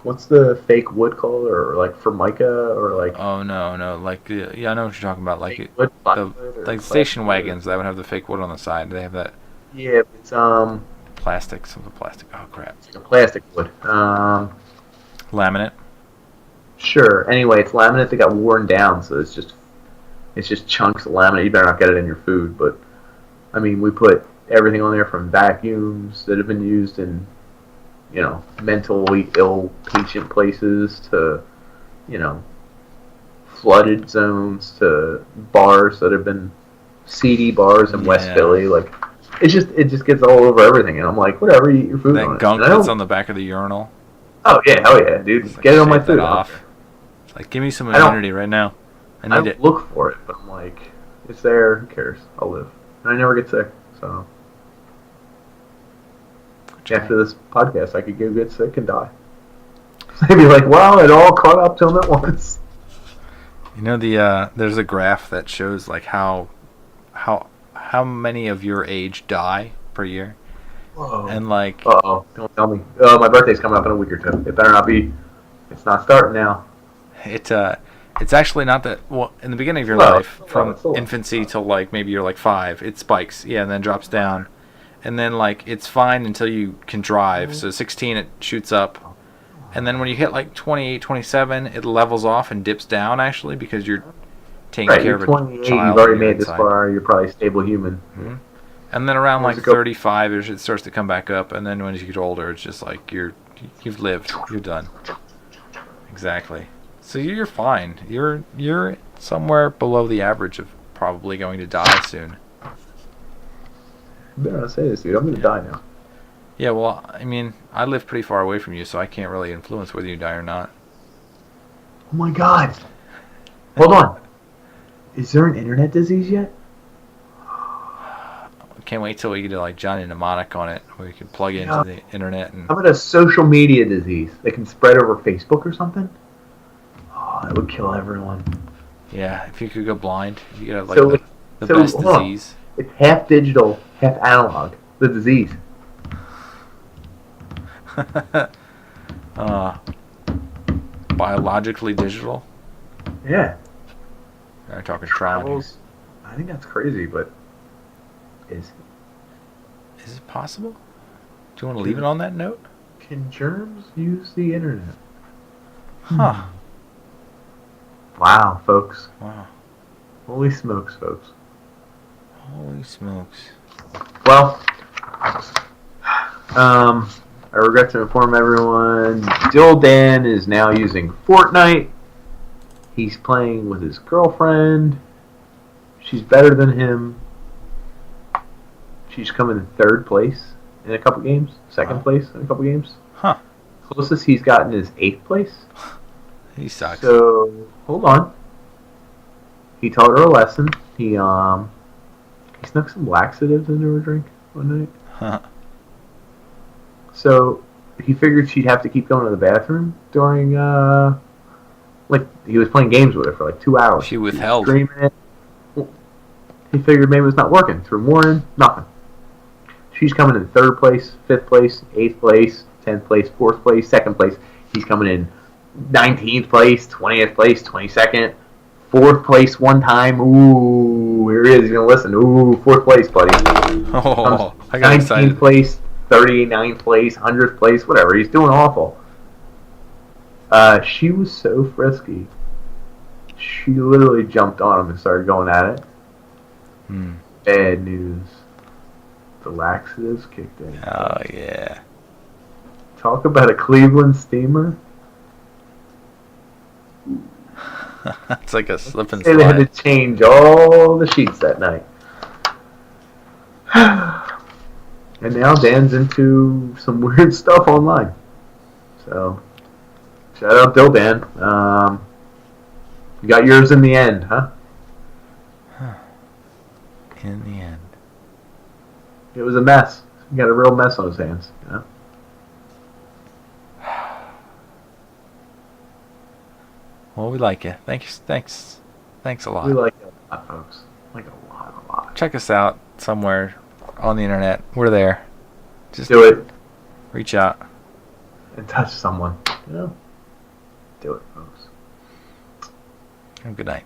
what's the fake wood called? Or like Formica? Or like... Oh, no. Like, yeah, I know what you're talking about. Like, wood, like station wagons that would have the fake wood on the side. They have that. Yeah, it's, plastic. Something plastic. Oh, crap. It's like a plastic wood. Laminate? Sure. Anyway, it's laminate that got worn down, so it's just chunks of laminate. You better not get it in your food, but I mean, we put everything on there from vacuums that have been used in, mentally ill patient places to, flooded zones to bars that have been seedy bars in West Philly. Like, it just gets all over everything, and I'm like, whatever, you eat your food on it. That gunk that's on the back of the urinal. Oh yeah, hell yeah, dude, like, get it on my food. Off. It's like, give me some immunity right now. I need it. Look for it, but I'm like, it's there. Who cares? I'll live, and I never get sick. So after this podcast, I could get sick and die. They'd be like, "Wow, it all caught up to him at once." There's a graph that shows like how many of your age die per year. Whoa. And like, don't tell me. My birthday's coming up in a week or two. It better not be. It's not starting now. It's actually not that. Well, in the beginning of your life, from infancy till like maybe you're like 5, it spikes, and then drops down, and then like it's fine until you can drive. So 16, it shoots up, and then when you hit like 28, 27, it levels off and dips down actually because you're taking care of a 28, child. You've already made this far. You're probably a stable human. Mm-hmm. And then around like 35, it starts to come back up, and then when you get older, it's just like you've lived, you're done. Exactly. So you're fine. You're somewhere below the average of probably going to die soon. You better not say this, dude. I'm going to die now. Yeah, well, I mean, I live pretty far away from you, so I can't really influence whether you die or not. Oh my God. Hold on. Is there an internet disease yet? Can't wait till we get like Johnny Mnemonic on it, where we can plug into the internet. And how about a social media disease that can spread over Facebook or something? Oh, that would kill everyone. Yeah, if you could go blind, you could have like the best disease. It's half digital, half analog. The disease. Biologically digital. Yeah. We're talking travels. I think that's crazy, but is it possible? Do you want to leave it on that note? Can germs use the internet? Huh. Wow, folks. Wow. Holy smokes, folks. Holy smokes. Well, I regret to inform everyone, Dill Dan is now using Fortnite. He's playing with his girlfriend. She's better than him. She's coming in 3rd place in a couple games. 2nd place in a couple games. Huh. Closest he's gotten is 8th place. He sucks. So, hold on. He taught her a lesson. He snuck some laxatives into her drink one night. Huh. So, he figured she'd have to keep going to the bathroom during, he was playing games with her for like 2 hours. She withheld. Screaming it. He figured maybe it's not working. Threw more in, nothing. She's coming in 3rd place, 5th place, 8th place, 10th place, 4th place, 2nd place. He's coming in 19th place, 20th place, 22nd, fourth place one time. Ooh, here he is. He's gonna listen. Ooh, fourth place, buddy. Oh, I got 19th excited. place, 39th place, 100th place, whatever. He's doing awful. She was so frisky. She literally jumped on him and started going at it. Bad news. The laxatives kicked in. Oh, yeah. Talk about a Cleveland steamer. It's like a slip and They had to slide. change all the sheets that night. And now Dan's into some weird stuff online. So, shout out Bill Dan. You got yours in the end, huh? In the end. It was a mess. He got a real mess on his hands, you know? Well, we like you. Thanks a lot. We like it a lot, folks. Like a lot. Check us out somewhere on the internet. We're there. Just Do it reach out. and touch someone, you know? Do it, folks. Have a good night.